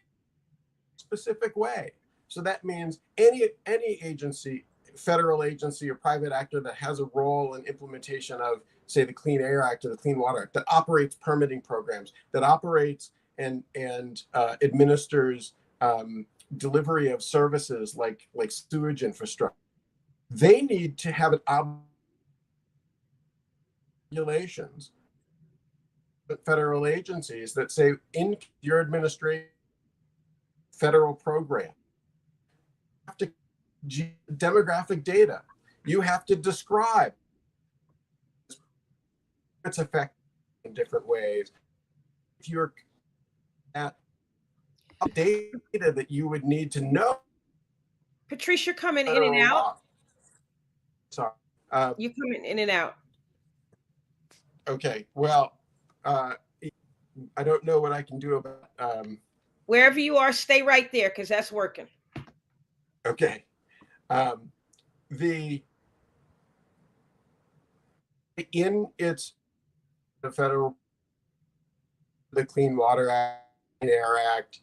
C: a specific way. So that means any agency, federal agency or private actor that has a role in implementation of, say, the Clean Air Act or the Clean Water Act, that operates permitting programs, that operates and administers delivery of services like sewage infrastructure, they need to have regulations, federal agencies that say, in your administration, federal program, you have to demographic data. You have to describe its effect in different ways. If you're at data that you would need to know.
A: Patrice, you're coming in and out.
C: Sorry.
A: You're coming in and out.
C: Okay. Well, I don't know what I can do about.
A: Wherever you are, stay right there because that's working.
C: Okay. The Clean Water Act, Air Act,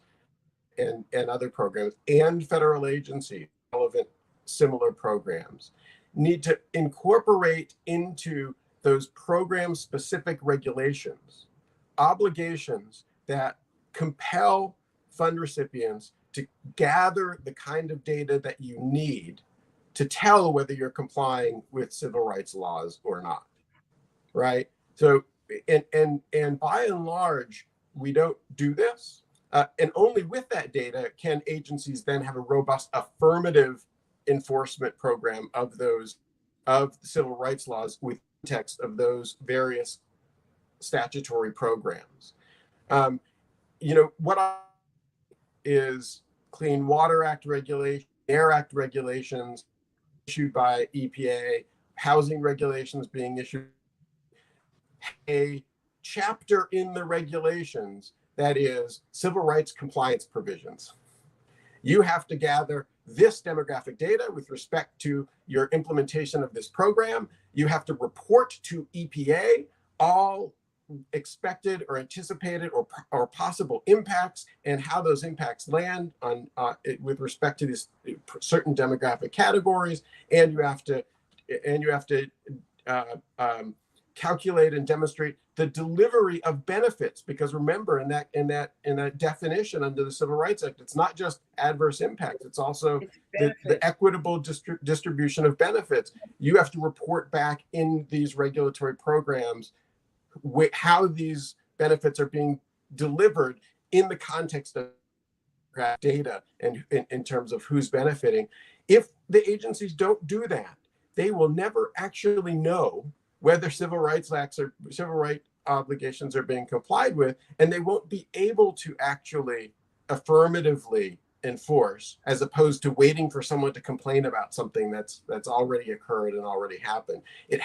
C: and other programs, and federal agencies, relevant similar programs, need to incorporate into those program-specific regulations obligations that compel fund recipients to gather the kind of data that you need to tell whether you're complying with civil rights laws or not, right? So, and by and large, we don't do this. And only with that data can agencies then have a robust affirmative enforcement program of civil rights laws with context of those various statutory programs. What is Clean Water Act regulation, Air Act regulations issued by EPA, housing regulations being issued, a chapter in the regulations that is civil rights compliance provisions. You have to gather this demographic data with respect to your implementation of this program. You have to report to EPA all expected or anticipated or possible impacts and how those impacts land on with respect to these certain demographic categories, and you have to calculate and demonstrate the delivery of benefits, because remember, in that definition under the Civil Rights Act, it's not just adverse impact, it's also the equitable distribution of benefits. You have to report back in these regulatory programs how these benefits are being delivered in the context of data and in terms of who's benefiting. If the agencies don't do that, they will never actually know whether civil rights obligations are being complied with, and they won't be able to actually affirmatively enforce, as opposed to waiting for someone to complain about something that's already occurred and already happened. There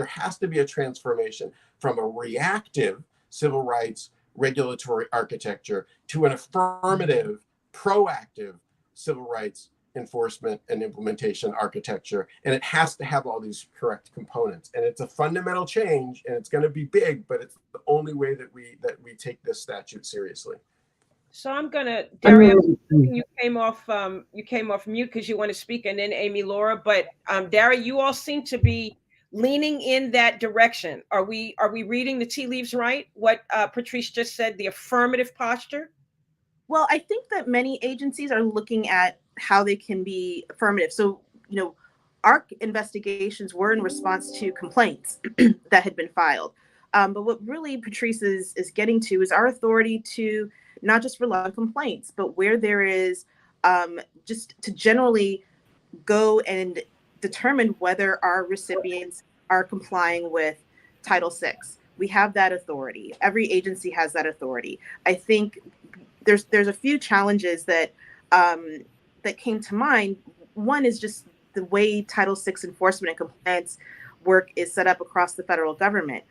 C: has to be a transformation from a reactive civil rights regulatory architecture to an affirmative, proactive civil rights enforcement and implementation architecture, and it has to have all these correct components. And it's a fundamental change, and it's going to be big, but it's the only way that we take this statute seriously.
A: So I'm gonna, Daria, you came off mute because you want to speak, and then Amy Laura. But Daria, you all seem to be leaning in that direction. Are we reading the tea leaves right? What Patrice just said, the affirmative posture?
D: Well, I think that many agencies are looking at how they can be affirmative. So, our investigations were in response to complaints that had been filed. But what really Patrice is getting to is our authority to not just rely on complaints, but where there is just to generally go and determine whether our recipients are complying with Title VI. We have that authority. Every agency has that authority. I think there's a few challenges that came to mind. One is just the way Title VI enforcement and compliance work is set up across the federal government.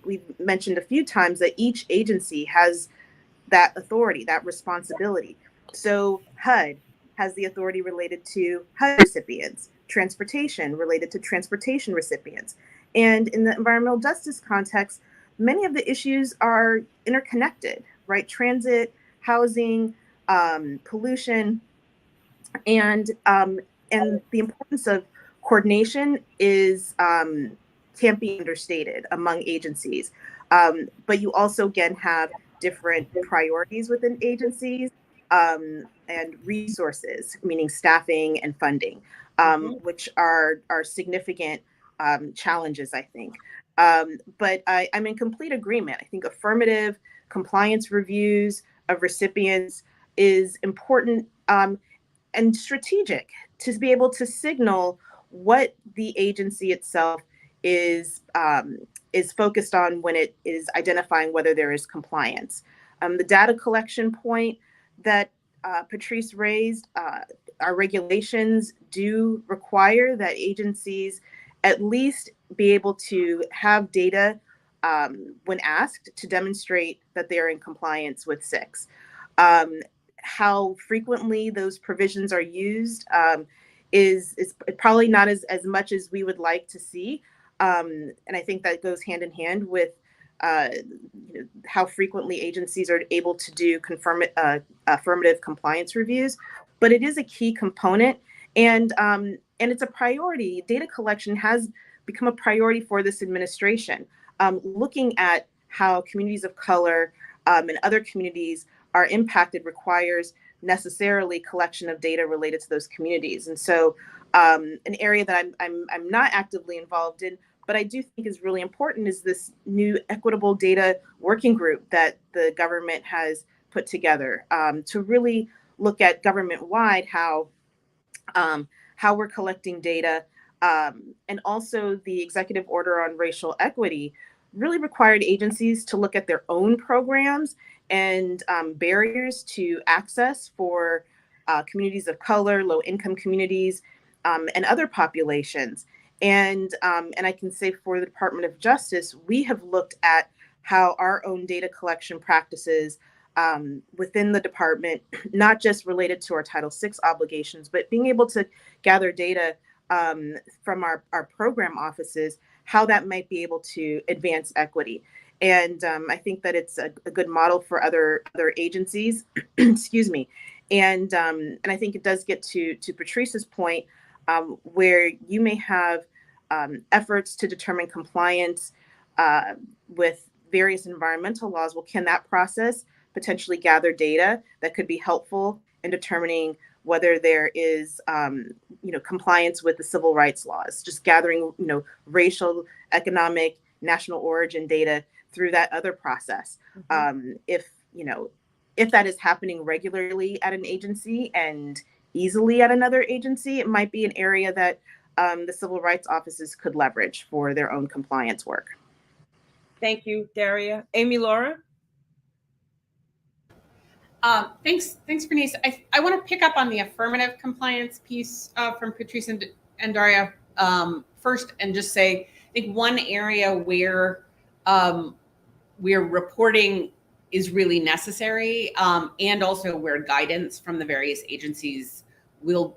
D: We've mentioned a few times that each agency has that authority, that responsibility. So HUD has the authority related to HUD recipients, transportation related to transportation recipients. And in the environmental justice context, many of the issues are interconnected, right? Transit, housing, pollution, and the importance of coordination is can't be understated among agencies. But you also again have different priorities within agencies and resources, meaning staffing and funding, which are significant challenges, I think. But I'm in complete agreement. I think affirmative compliance reviews of recipients is important. and strategic, to be able to signal what the agency itself is focused on when it is identifying whether there is compliance. The data collection point that Patrice raised, our regulations do require that agencies at least be able to have data when asked to demonstrate that they are in compliance with 6. How frequently those provisions are used is probably not as much as we would like to see. And I think that goes hand in hand with how frequently agencies are able to do affirmative compliance reviews. But it is a key component, and it's a priority. Data collection has become a priority for this administration. Looking at how communities of color and other communities are impacted requires necessarily collection of data related to those communities. And so an area that I'm not actively involved in, but I do think is really important, is this new equitable data working group that the government has put together to really look at government-wide how we're collecting data. And also the executive order on racial equity really required agencies to look at their own programs and barriers to access for communities of color, low-income communities, and other populations. And I can say for the Department of Justice, we have looked at how our own data collection practices within the department, not just related to our Title VI obligations, but being able to gather data from our program offices, how that might be able to advance equity. And I think that it's a good model for other agencies. Excuse me. And I think it does get to Patrice's point, where you may have efforts to determine compliance with various environmental laws. Well, can that process potentially gather data that could be helpful in determining whether there is compliance with the civil rights laws? Just gathering racial, economic, national origin data through that other process. Mm-hmm. If that is happening regularly at an agency and easily at another agency, it might be an area that the civil rights offices could leverage for their own compliance work.
A: Thank you, Daria. Amy Laura?
F: Thanks, Bernice. I want to pick up on the affirmative compliance piece from Patrice and Daria first, and just say, I think one area where reporting is really necessary, and also where guidance from the various agencies will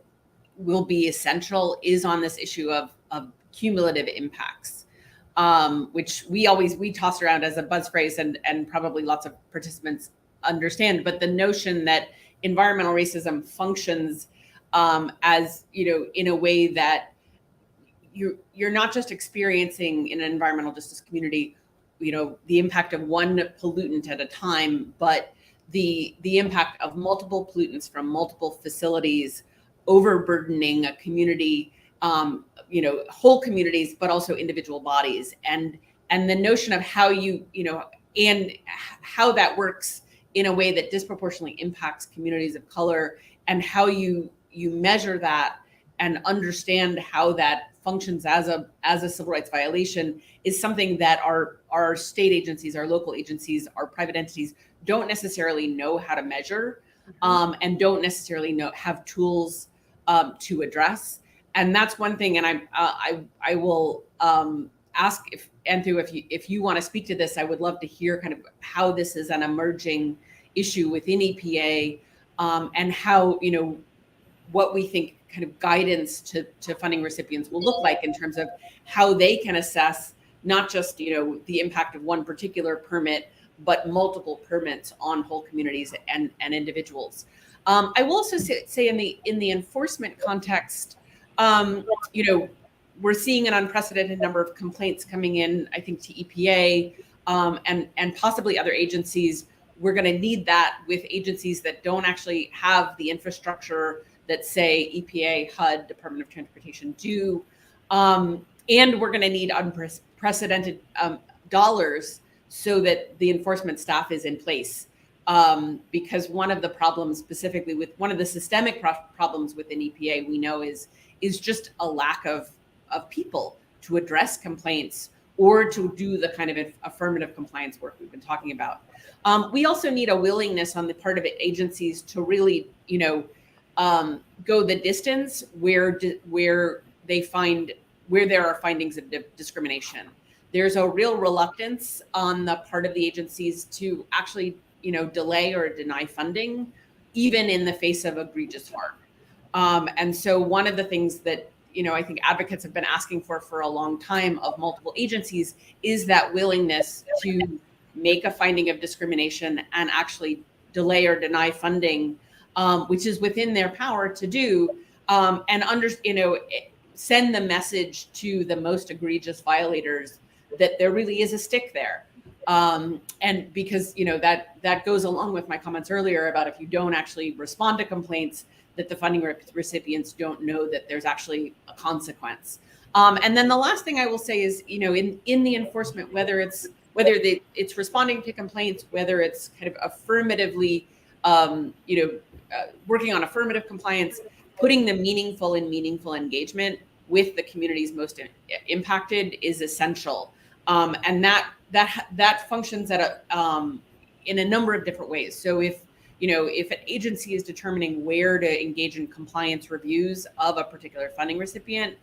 F: be essential, is on this issue of cumulative impacts, which we toss around as a buzz phrase, and probably lots of participants understand, but the notion that environmental racism functions as in a way that you're not just experiencing in an environmental justice community the impact of one pollutant at a time, but the impact of multiple pollutants from multiple facilities overburdening a community, whole communities, but also individual bodies, and the notion of how and how that works in a way that disproportionately impacts communities of color, and how you measure that and understand how that functions as a civil rights violation, is something that our state agencies, our local agencies, our private entities don't necessarily know how to measure, and don't necessarily have tools to address. And that's one thing. And I will ask if Anhthu, if you want to speak to this, I would love to hear kind of how this is an emerging issue within EPA, and how what we think kind of guidance to funding recipients will look like in terms of how they can assess not just the impact of one particular permit, but multiple permits on whole communities and individuals. I will also say in the enforcement context, we're seeing an unprecedented number of complaints coming in, I think, to EPA and possibly other agencies. We're going to need that with agencies that don't actually have the infrastructure that, say, EPA, HUD, Department of Transportation do. And we're going to need unprecedented dollars so that the enforcement staff is in place because one of the problems, specifically with one of the systemic problems within EPA, we know is just a lack of people to address complaints or to do the kind of affirmative compliance work we've been talking about. We also need a willingness on the part of agencies to really, go the distance where there are findings of discrimination. There's a real reluctance on the part of the agencies to actually, delay or deny funding, even in the face of egregious harm. And so one of the things that, I think advocates have been asking for a long time of multiple agencies is that willingness to make a finding of discrimination and actually delay or deny funding, which is within their power to do, and send the message to the most egregious violators that there really is a stick there. And because, that goes along with my comments earlier about if you don't actually respond to complaints, that the funding recipients don't know that there's actually a consequence. And then the last thing I will say is, in the enforcement, whether it's responding to complaints, whether it's kind of affirmatively, working on affirmative compliance, putting the meaningful engagement with the communities most impacted is essential. And that functions in a number of different ways. So if an agency is determining where to engage in compliance reviews of a particular funding recipient,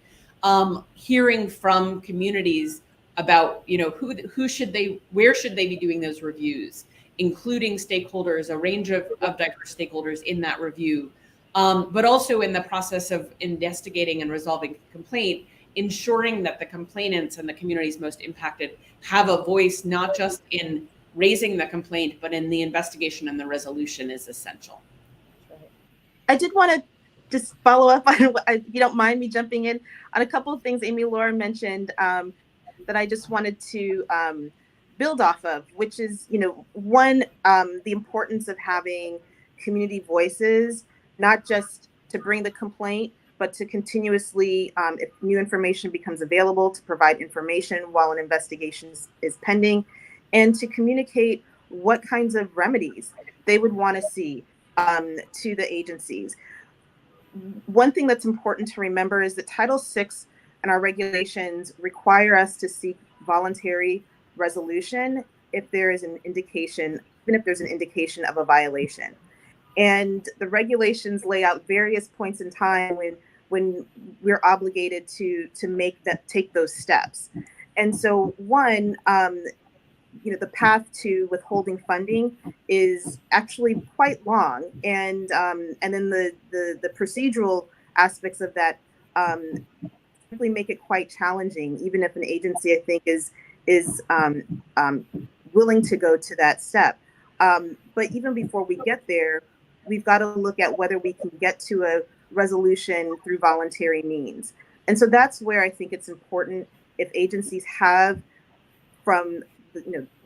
F: hearing from communities about, where should they be doing those reviews, including stakeholders, a range of diverse stakeholders in that review, but also in the process of investigating and resolving complaint, ensuring that the complainants and the communities most impacted have a voice, not just in raising the complaint, but in the investigation and the resolution is essential.
D: I did want to just follow up on, if you don't mind me jumping in on a couple of things Amy Laura mentioned that I just wanted to build off of, which is, one, the importance of having community voices, not just to bring the complaint, but to continuously, if new information becomes available, to provide information while an investigation is pending, and to communicate what kinds of remedies they would want to see to the agencies. One thing that's important to remember is that Title VI and our regulations require us to seek voluntary resolution if there is an indication, even if there's an indication of a violation. And the regulations lay out various points in time when we're obligated to take those steps. And so one, the path to withholding funding is actually quite long, and then the procedural aspects of that simply make it quite challenging, even if an agency, I think, is willing to go to that step. But even before we get there, we've got to look at whether we can get to a resolution through voluntary means. And so that's where I think it's important, if agencies have, from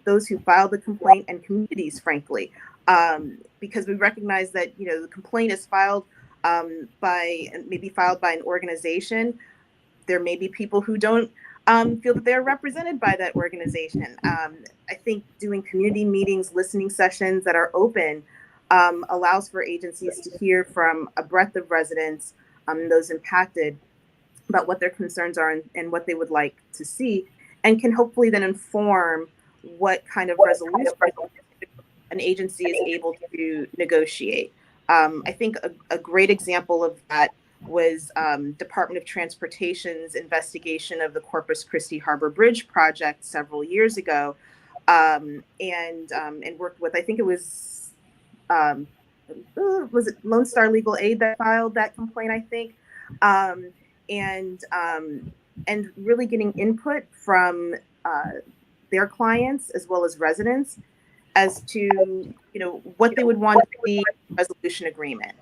D: those who filed the complaint and communities, frankly, because we recognize that the complaint is filed by an organization. There may be people who don't feel that they're represented by that organization. I think doing community meetings, listening sessions that are open allows for agencies to hear from a breadth of residents, those impacted, about what their concerns are and what they would like to see, and can hopefully then inform what kind of resolution an agency is able to negotiate. I think a great example of that was Department of Transportation's investigation of the Corpus Christi Harbor Bridge project several years ago, and worked with, I think it was it Lone Star Legal Aid that filed that complaint, I think, and really getting input from their clients as well as residents as to what they would want to see in the resolution agreement.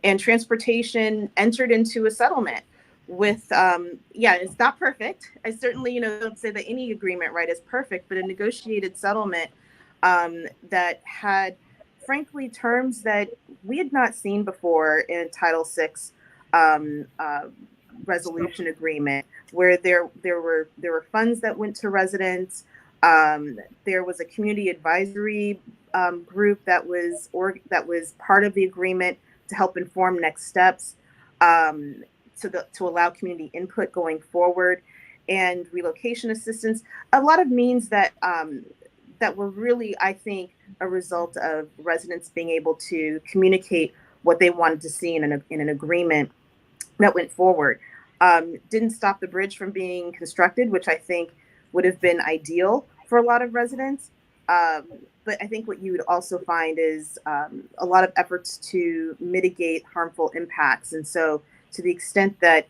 D: And transportation entered into a settlement with it's not perfect. I certainly don't say that any agreement is perfect, but a negotiated settlement that had, frankly, terms that we had not seen before in a Title VI resolution agreement, where there were funds that went to residents, There was a community advisory group that was part of the agreement to help inform next steps, to allow community input going forward, and relocation assistance. A lot of means that that were really, I think, a result of residents being able to communicate what they wanted to see in an agreement that went forward. Didn't stop the bridge from being constructed, which I think would have been ideal for a lot of residents. But I think what you would also find is a lot of efforts to mitigate harmful impacts. And so, to the extent that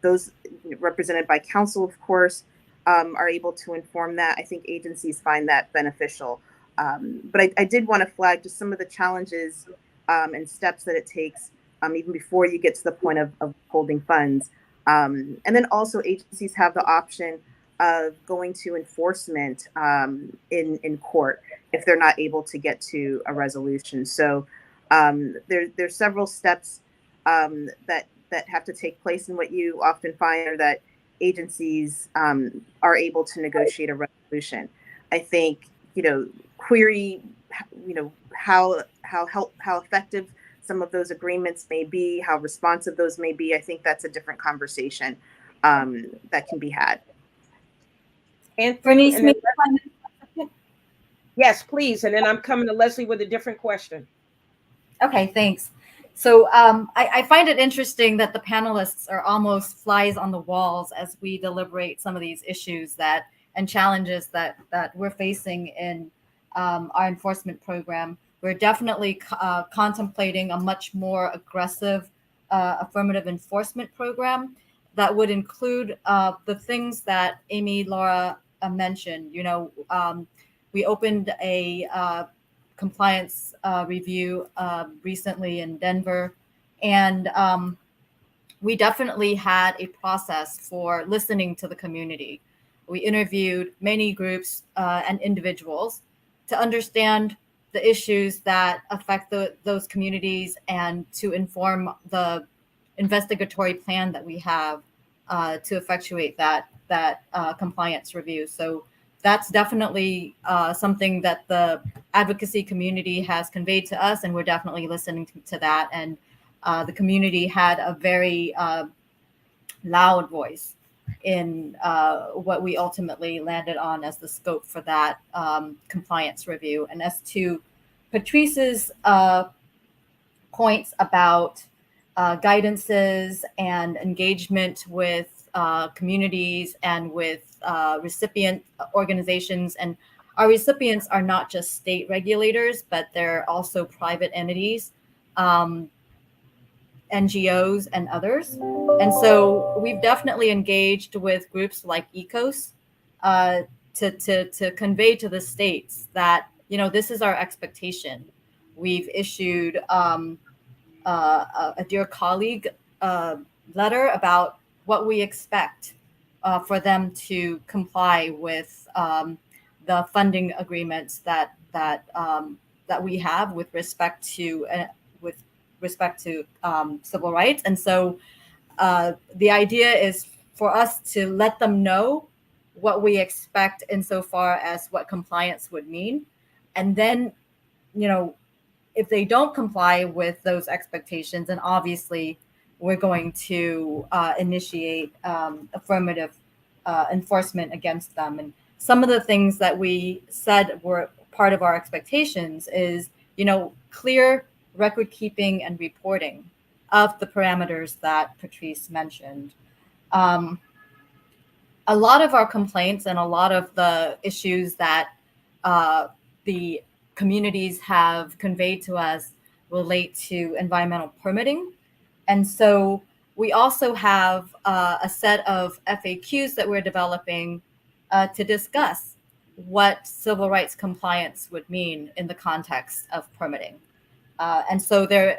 D: those represented by council, of course, are able to inform that, I think agencies find that beneficial. But I did want to flag just some of the challenges and steps that it takes even before you get to the point of holding funds. And then also agencies have the option of going to enforcement in court if they're not able to get to a resolution. So there's several steps that have to take place, and what you often find are that agencies are able to negotiate a resolution. I think query how effective some of those agreements may be, how responsive those may be. I think that's a different conversation that can be had.
A: And
B: Bernice,
A: then, yes, please. And then I'm coming to Leslie with a different question.
B: Okay, thanks. So I find it interesting that the panelists are almost flies on the walls as we deliberate some of these issues and challenges that we're facing in our enforcement program. We're definitely contemplating a much more aggressive affirmative enforcement program that would include the things that Amy Laura mentioned. We opened a compliance review recently in Denver, and we definitely had a process for listening to the community. We interviewed many groups and individuals to understand the issues that affect those communities and to inform the investigatory plan that we have to effectuate that compliance review. So that's definitely something that the advocacy community has conveyed to us, and we're definitely listening to that. And the community had a very loud voice in what we ultimately landed on as the scope for that compliance review. And as to Patrice's points about guidances and engagement with communities and with recipient organizations, and our recipients are not just state regulators, but they're also private entities, NGOs, and others. And so we've definitely engaged with groups like ECOS to convey to the states that, this is our expectation. We've issued a dear colleague letter about what we expect for them to comply with the funding agreements that we have with respect to civil rights. And so the idea is for us to let them know what we expect insofar as what compliance would mean. And then, if they don't comply with those expectations, then obviously we're going to initiate affirmative enforcement against them. And some of the things that we said were part of our expectations is, clear record keeping and reporting of the parameters that Patrice mentioned. A lot of our complaints and a lot of the issues that the communities have conveyed to us relate to environmental permitting. And so we also have a set of FAQs that we're developing to discuss what civil rights compliance would mean in the context of permitting. And so the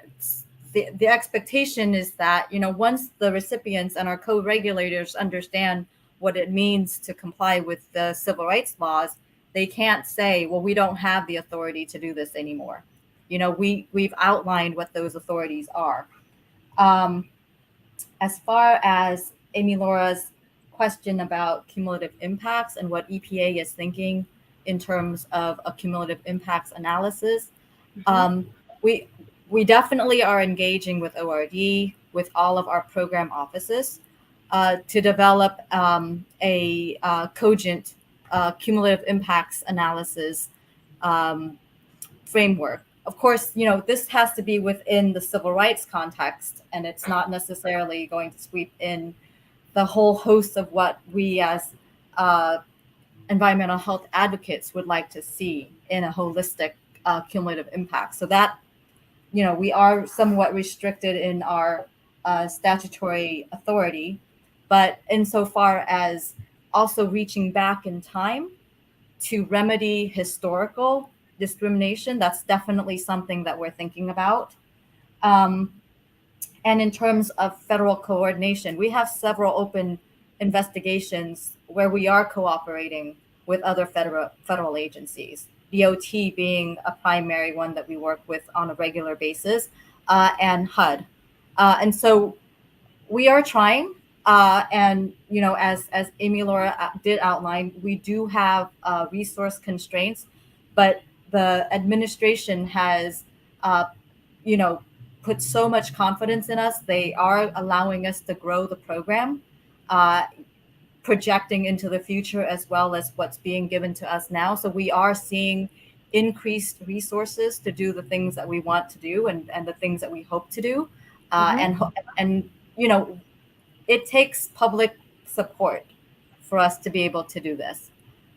B: expectation is that, once the recipients and our co-regulators understand what it means to comply with the civil rights laws, they can't say, well, we don't have the authority to do this anymore. We've outlined what those authorities are. As far as Amy Laura's question about cumulative impacts and what EPA is thinking in terms of a cumulative impacts analysis, we definitely are engaging with ORD, with all of our program offices, to develop a cogent cumulative impacts analysis framework. Of course, this has to be within the civil rights context, and it's not necessarily going to sweep in the whole host of what we as environmental health advocates would like to see in a holistic cumulative impact. So that, we are somewhat restricted in our statutory authority, but insofar as also reaching back in time to remedy historical discrimination, that's definitely something that we're thinking about. And in terms of federal coordination, we have several open investigations where we are cooperating with other federal agencies, DOT being a primary one that we work with on a regular basis, and HUD. And so we are trying, and as Amy Laura did outline, we do have resource constraints, but the administration has put so much confidence in us. They are allowing us to grow the program, projecting into the future as well as what's being given to us now. So we are seeing increased resources to do the things that we want to do and the things that we hope to do. And it takes public support for us to be able to do this.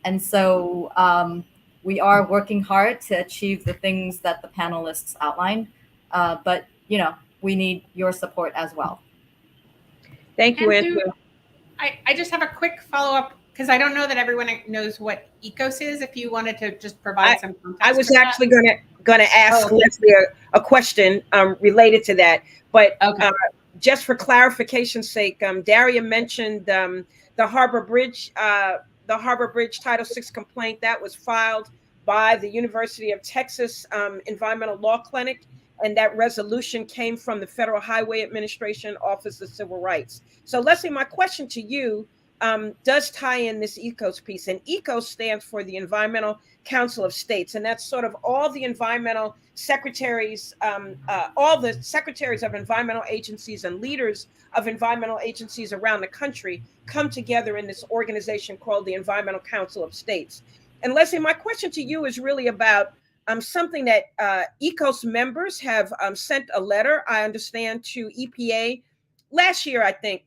B: And so we are working hard to achieve the things that the panelists outlined. But we need your support as well.
A: Thank you, Anhthu.
F: I just have a quick follow-up, because I don't know that everyone knows what ECOS is. If you wanted to just provide some context.
A: I was actually gonna ask Leslie a question related to that, but just for clarification's sake, Daria mentioned the Harbor Bridge Title VI complaint that was filed by the University of Texas Environmental Law Clinic, and that resolution came from the Federal Highway Administration Office of Civil Rights. So Leslie, my question to you does tie in this ECOS piece, and ECOS stands for the Environmental Council of States, and that's sort of all the environmental secretaries, all the secretaries of environmental agencies and leaders of environmental agencies around the country come together in this organization called the Environmental Council of States. And Leslie, my question to you is really about something that ECOS members have sent a letter, I understand, to EPA last year, I think,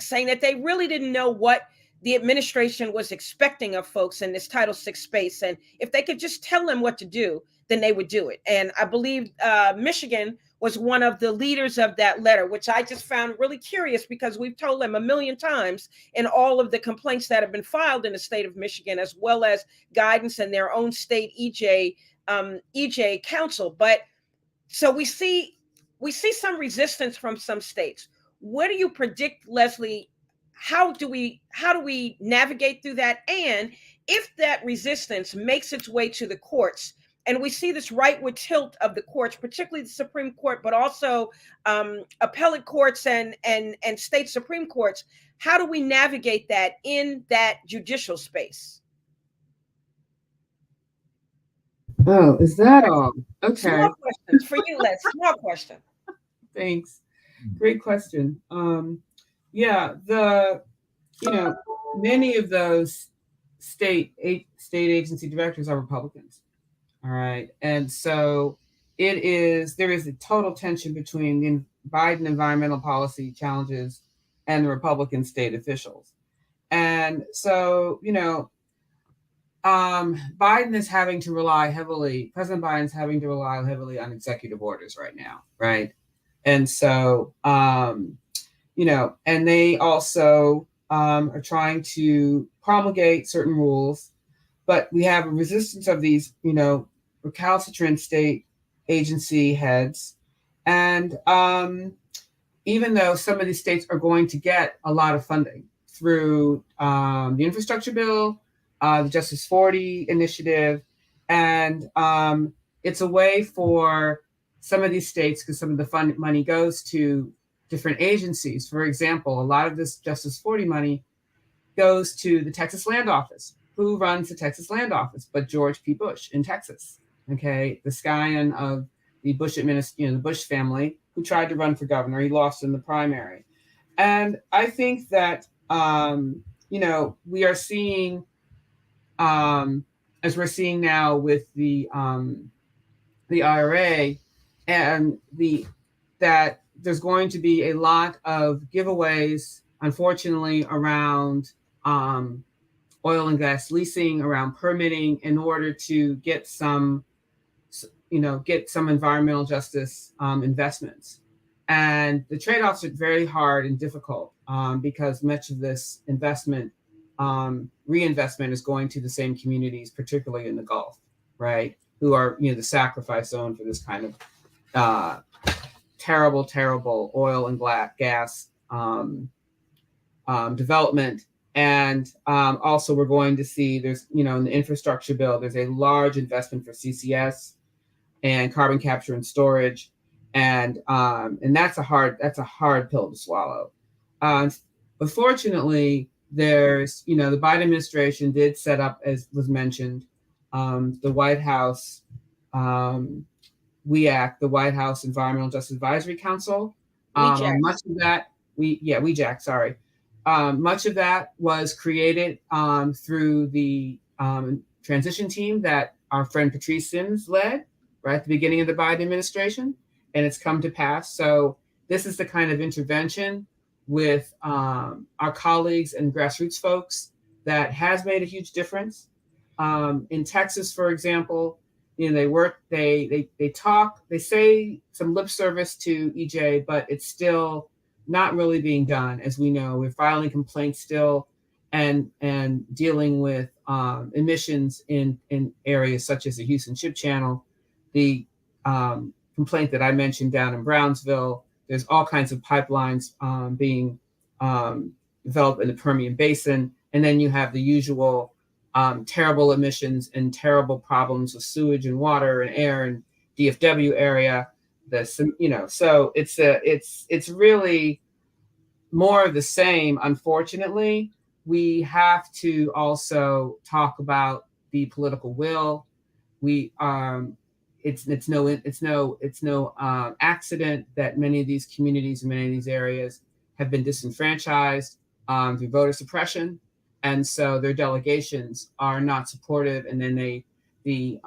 A: saying that they really didn't know what the administration was expecting of folks in this Title VI space. And if they could just tell them what to do, then they would do it. And I believe Michigan was one of the leaders of that letter, which I just found really curious, because we've told them a million times in all of the complaints that have been filed in the state of Michigan, as well as guidance in their own state EJ council. But so we see some resistance from some states. What do you predict, Leslie? How do we navigate through that? And if that resistance makes its way to the courts, and we see this rightward tilt of the courts, particularly the Supreme Court, but also appellate courts and state Supreme Courts, how do we navigate that in that judicial space?
E: Oh, is that all? Okay.
A: Small questions for you, Les. Small question.
E: Thanks. Great question. Many of those state agency directors are Republicans. All right. And so there is a total tension between the Biden environmental policy challenges and the Republican state officials. And so, President Biden's having to rely heavily on executive orders right now, right? And so, and they also are trying to promulgate certain rules, but we have a resistance of these, recalcitrant state agency heads. And even though some of these states are going to get a lot of funding through the infrastructure bill, the Justice 40 initiative, and it's a way for some of these states, because some of the money goes to different agencies. For example, a lot of this Justice 40 money goes to the Texas Land Office. Who runs the Texas Land Office but George P. Bush in Texas? Okay, the scion of the Bush administration, the Bush family, who tried to run for governor. He lost in the primary. And I think that, we are seeing, as we're seeing now with the IRA, and that there's going to be a lot of giveaways, unfortunately, around oil and gas leasing, around permitting, in order to get some environmental justice investments. And the trade-offs are very hard and difficult because much of this reinvestment is going to the same communities, particularly in the Gulf, right? Who are, the sacrifice zone for this kind of terrible oil and gas development. And also we're going to see there's, in the infrastructure bill, there's a large investment for CCS and carbon capture and storage. And that's a hard pill to swallow. But fortunately, there's, the Biden administration did set up, as was mentioned, the White House, WEAC, the White House Environmental Justice Advisory Council. Much of that, WEJAC, sorry. Much of that was created through the transition team that our friend Patrice led right at the beginning of the Biden administration, and it's come to pass. So this is the kind of intervention with our colleagues and grassroots folks that has made a huge difference. In Texas, for example, they talk, they say some lip service to EJ, but it's still not really being done. As we know, we're filing complaints still and dealing with emissions in areas such as the Houston Ship Channel, the complaint that I mentioned down in Brownsville. There's all kinds of pipelines being developed in the Permian Basin. And then you have the usual terrible emissions and terrible problems with sewage and water and air and DFW area. So it's really more of the same. Unfortunately, we have to also talk about the political will. It's no accident that many of these communities and many of these areas have been disenfranchised through voter suppression, and so their delegations are not supportive. And then the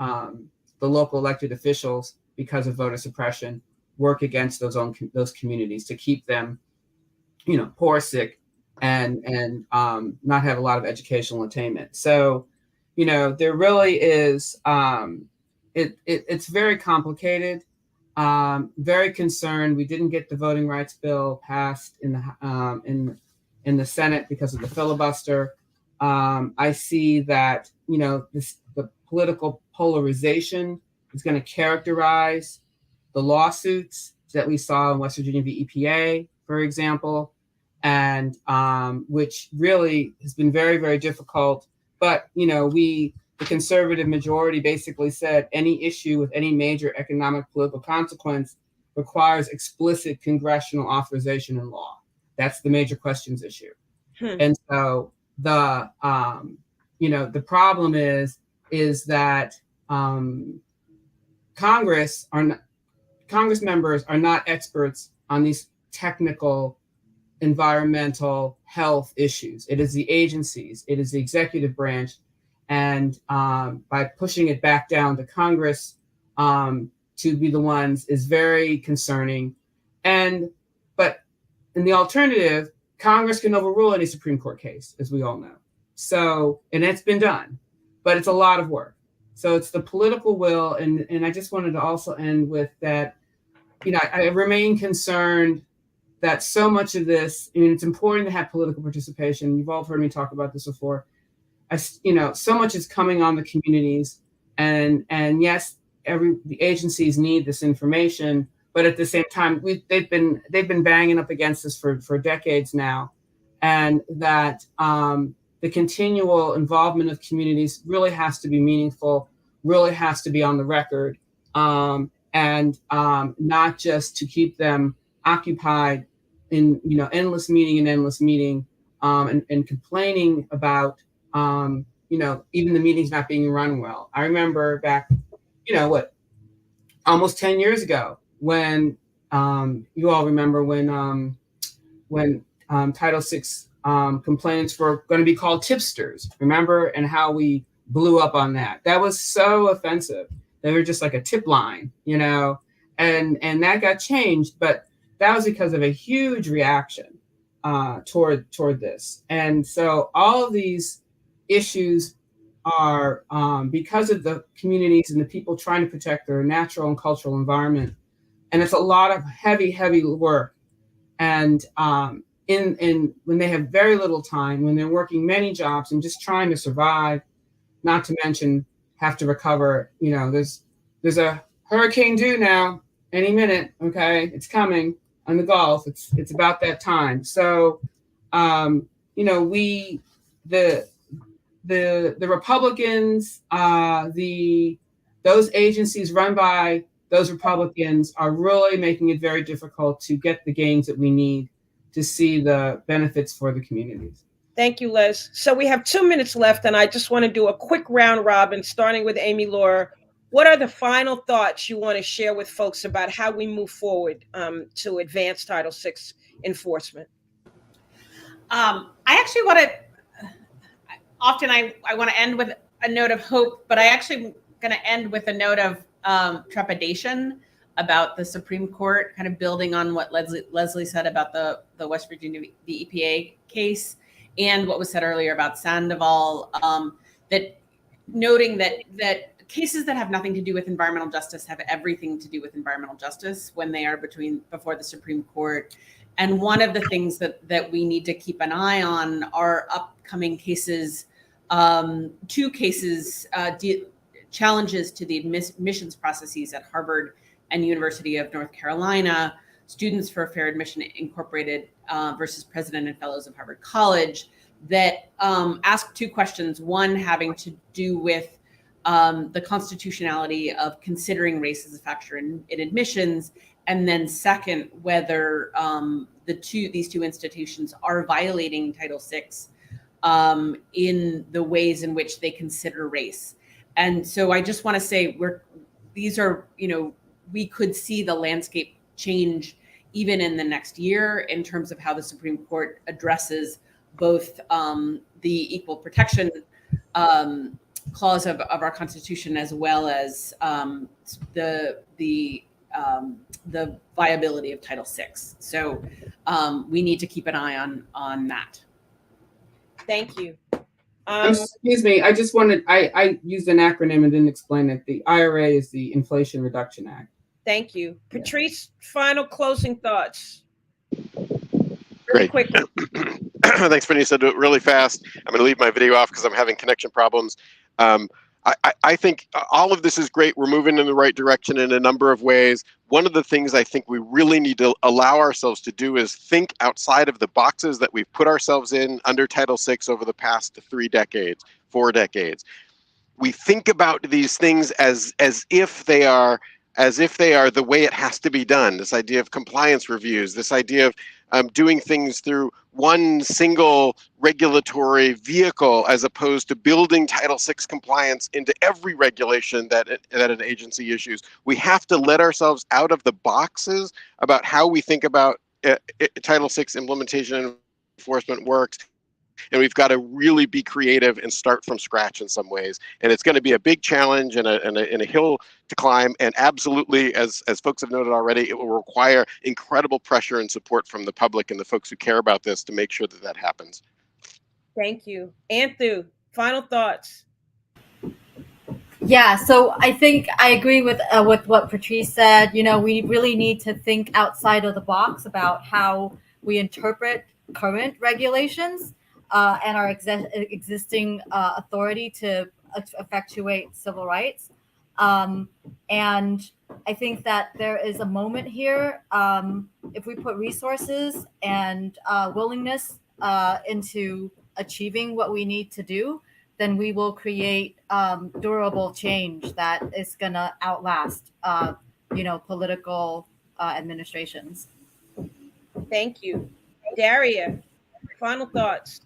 E: local elected officials, because of voter suppression, work against those communities to keep them, poor, sick, and not have a lot of educational attainment. So, there really is. It's very complicated. Very concerned. We didn't get the voting rights bill passed in the Senate because of the filibuster. I see that the political polarization is going to characterize the lawsuits that we saw in West Virginia v. EPA, for example, and which really has been very, very difficult. But the conservative majority basically said any issue with any major economic political consequence requires explicit congressional authorization and law. That's the major questions issue. And so the problem is that Congress members are not experts on these technical environmental health issues. It is the agencies, it is the executive branch. And by pushing it back down to Congress to be the ones is very concerning. But in the alternative, Congress can overrule any Supreme Court case, as we all know. So, and it's been done, but it's a lot of work. So it's the political will. And I just wanted to also end with that, I remain concerned that so much of this, it's important to have political participation. You've all heard me talk about this before. So much is coming on the communities, and yes, the agencies need this information, but at the same time, they've been banging up against us for decades now, and that the continual involvement of communities really has to be meaningful, really has to be on the record, and not just to keep them occupied in endless meeting, and complaining about, even the meetings not being run well. I remember back, almost 10 years ago when you all remember when Title VI complaints were going to be called tipsters, remember, and how we blew up on that. That was so offensive. They were just like a tip line, and that got changed, but that was because of a huge reaction toward this. And so all of these issues are because of the communities and the people trying to protect their natural and cultural environment. And it's a lot of heavy, heavy work. And in when they have very little time, when they're working many jobs and just trying to survive, not to mention have to recover, there's a hurricane due now any minute. Okay, it's coming on the Gulf. It's about that time. So, the Republicans, those agencies run by those Republicans are really making it very difficult to get the gains that we need to see the benefits for the communities.
A: Thank you, Les. So we have 2 minutes left, and I just want to do a quick round robin, starting with Amy Laura. What are the final thoughts you want to share with folks about how we move forward to advance Title VI enforcement?
F: I actually want to, often I want to end with a note of hope, but I actually going to end with a note of trepidation about the Supreme Court, kind of building on what Leslie said about the West Virginia the EPA case and what was said earlier about Sandoval, that noting that cases that have nothing to do with environmental justice have everything to do with environmental justice when they are before the Supreme Court. And one of the things that we need to keep an eye on are upcoming cases, two cases, challenges to the admissions processes at Harvard and University of North Carolina, Students for Fair Admission Incorporated versus President and Fellows of Harvard College, that ask two questions, one having to do with the constitutionality of considering race as a factor in admissions, and then second, whether these two institutions are violating Title VI in the ways in which they consider race. And so I just want to say we could see the landscape change even in the next year in terms of how the Supreme Court addresses both the equal protection clause of our Constitution, as well as the viability of Title VI. So we need to keep an eye on that.
A: Thank you.
E: Excuse me, I just wanted, I used an acronym and didn't explain it. The IRA is the Inflation Reduction Act.
A: Thank you. Patrice, final closing thoughts.
C: Great.
A: Quickly.
C: Thanks, Bernice. I'll do it really fast. I'm going to leave my video off because I'm having connection problems. I think all of this is great. We're moving in the right direction in a number of ways. One of the things I think we really need to allow ourselves to do is think outside of the boxes that we've put ourselves in under Title VI over the past 4 decades. We think about these things as if they are the way it has to be done. This idea of compliance reviews, this idea of doing things through one single regulatory vehicle, as opposed to building Title VI compliance into every regulation that an agency issues. We have to let ourselves out of the boxes about how we think about Title VI implementation and enforcement works. And we've got to really be creative and start from scratch in some ways. And it's going to be a big challenge and a hill to climb. And absolutely, as folks have noted already, it will require incredible pressure and support from the public and the folks who care about this to make sure that happens.
A: Thank you. Anhthu, final thoughts.
B: Yeah, so I think I agree with what Patrice said. We really need to think outside of the box about how we interpret current regulations and our existing authority to effectuate civil rights. And I think that there is a moment here, if we put resources and willingness into achieving what we need to do, then we will create durable change that is going to outlast, political administrations.
A: Thank you. Daria. final thoughts.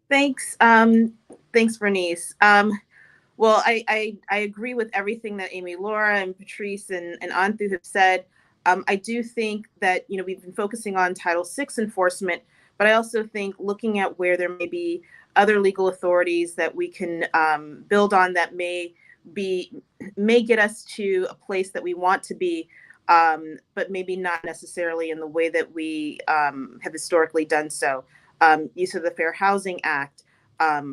D: Thanks. Thanks, Bernice. Well, I agree with everything that Amy, Laura, and Patrice and Anhthu have said. I do think that, you know, we've been focusing on Title VI enforcement, but I also think looking at where there may be other legal authorities that we can build on that may get us to a place that we want to be, but maybe not necessarily in the way that we have historically done so. Use of the Fair Housing Act,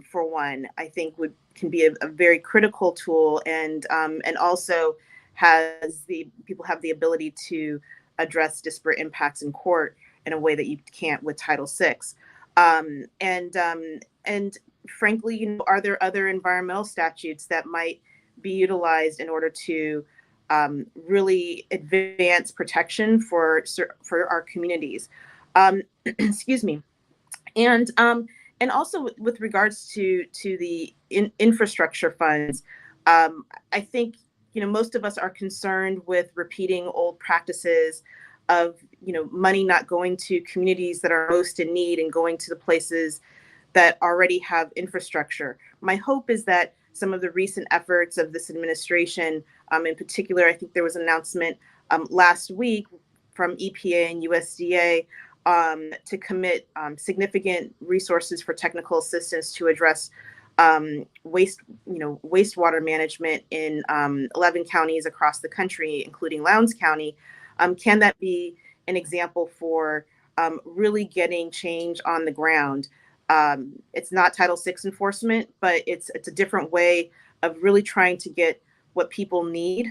D: for one, I think can be a very critical tool, and also people have the ability to address disparate impacts in court in a way that you can't with Title VI. And frankly, you know, are there other environmental statutes that might be utilized in order to really advance protection for our communities? Excuse me. And also with regards to the infrastructure funds, I think, you know, most of us are concerned with repeating old practices of, you know, money not going to communities that are most in need and going to the places that already have infrastructure. My hope is that some of the recent efforts of this administration, in particular, I think there was an announcement last week from EPA and USDA to commit significant resources for technical assistance to address wastewater management in 11 counties across the country, including Lowndes County. Can that be an example for really getting change on the ground? It's not Title VI enforcement, but it's a different way of really trying to get what people need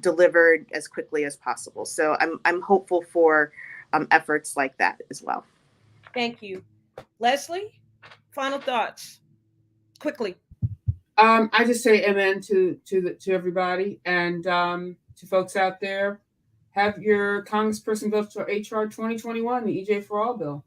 D: delivered as quickly as possible. So I'm hopeful for efforts like that as well.
A: Thank you. Leslie, final thoughts, quickly.
E: I just say amen to everybody, and to folks out there, have your congressperson vote for HR 2021, the EJ for All bill.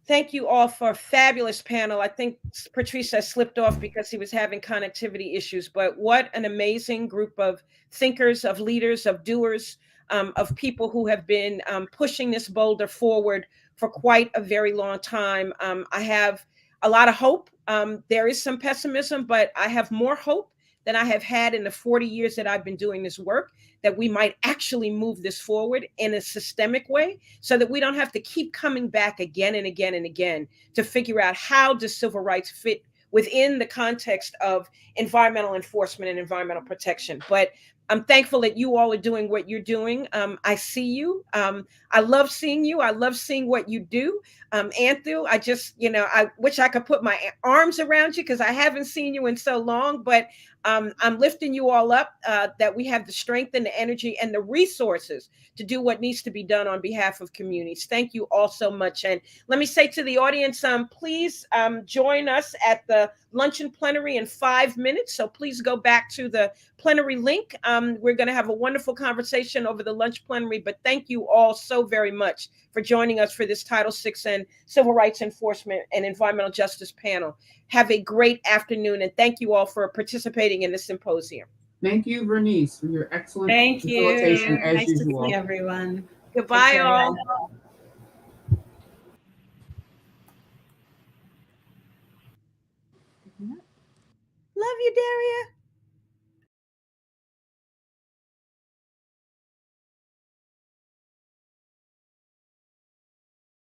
A: Thank you all for a fabulous panel. I think Patrice has slipped off because he was having connectivity issues, but what an amazing group of thinkers, of leaders, of doers, of people who have been pushing this boulder forward for quite a very long time. I have a lot of hope. There is some pessimism, but I have more hope than I have had in the 40 years that I've been doing this work, that we might actually move this forward in a systemic way so that we don't have to keep coming back again and again and again to figure out how does civil rights fit within the context of environmental enforcement and environmental protection. But I'm thankful that you all are doing what you're doing. I see you. I love seeing you. I love seeing what you do. Anhthu, I just, you know, I wish I could put my arms around you because I haven't seen you in so long, but I'm lifting you all up, that we have the strength and the energy and the resources to do what needs to be done on behalf of communities. Thank you all so much. And let me say to the audience, please join us at the luncheon plenary in 5 minutes. So please go back to the plenary link. We're going to have a wonderful conversation over the lunch plenary, but thank you all so very much for joining us for this Title VI and Civil Rights Enforcement and Environmental Justice panel. Have a great afternoon, and thank you all for participating in this symposium.
E: Thank you, Bernice, for your excellent
F: Thank
E: facilitation
F: you.
E: as
F: Nice
E: usual.
F: to see everyone.
A: Goodbye, all. Love you, Daria.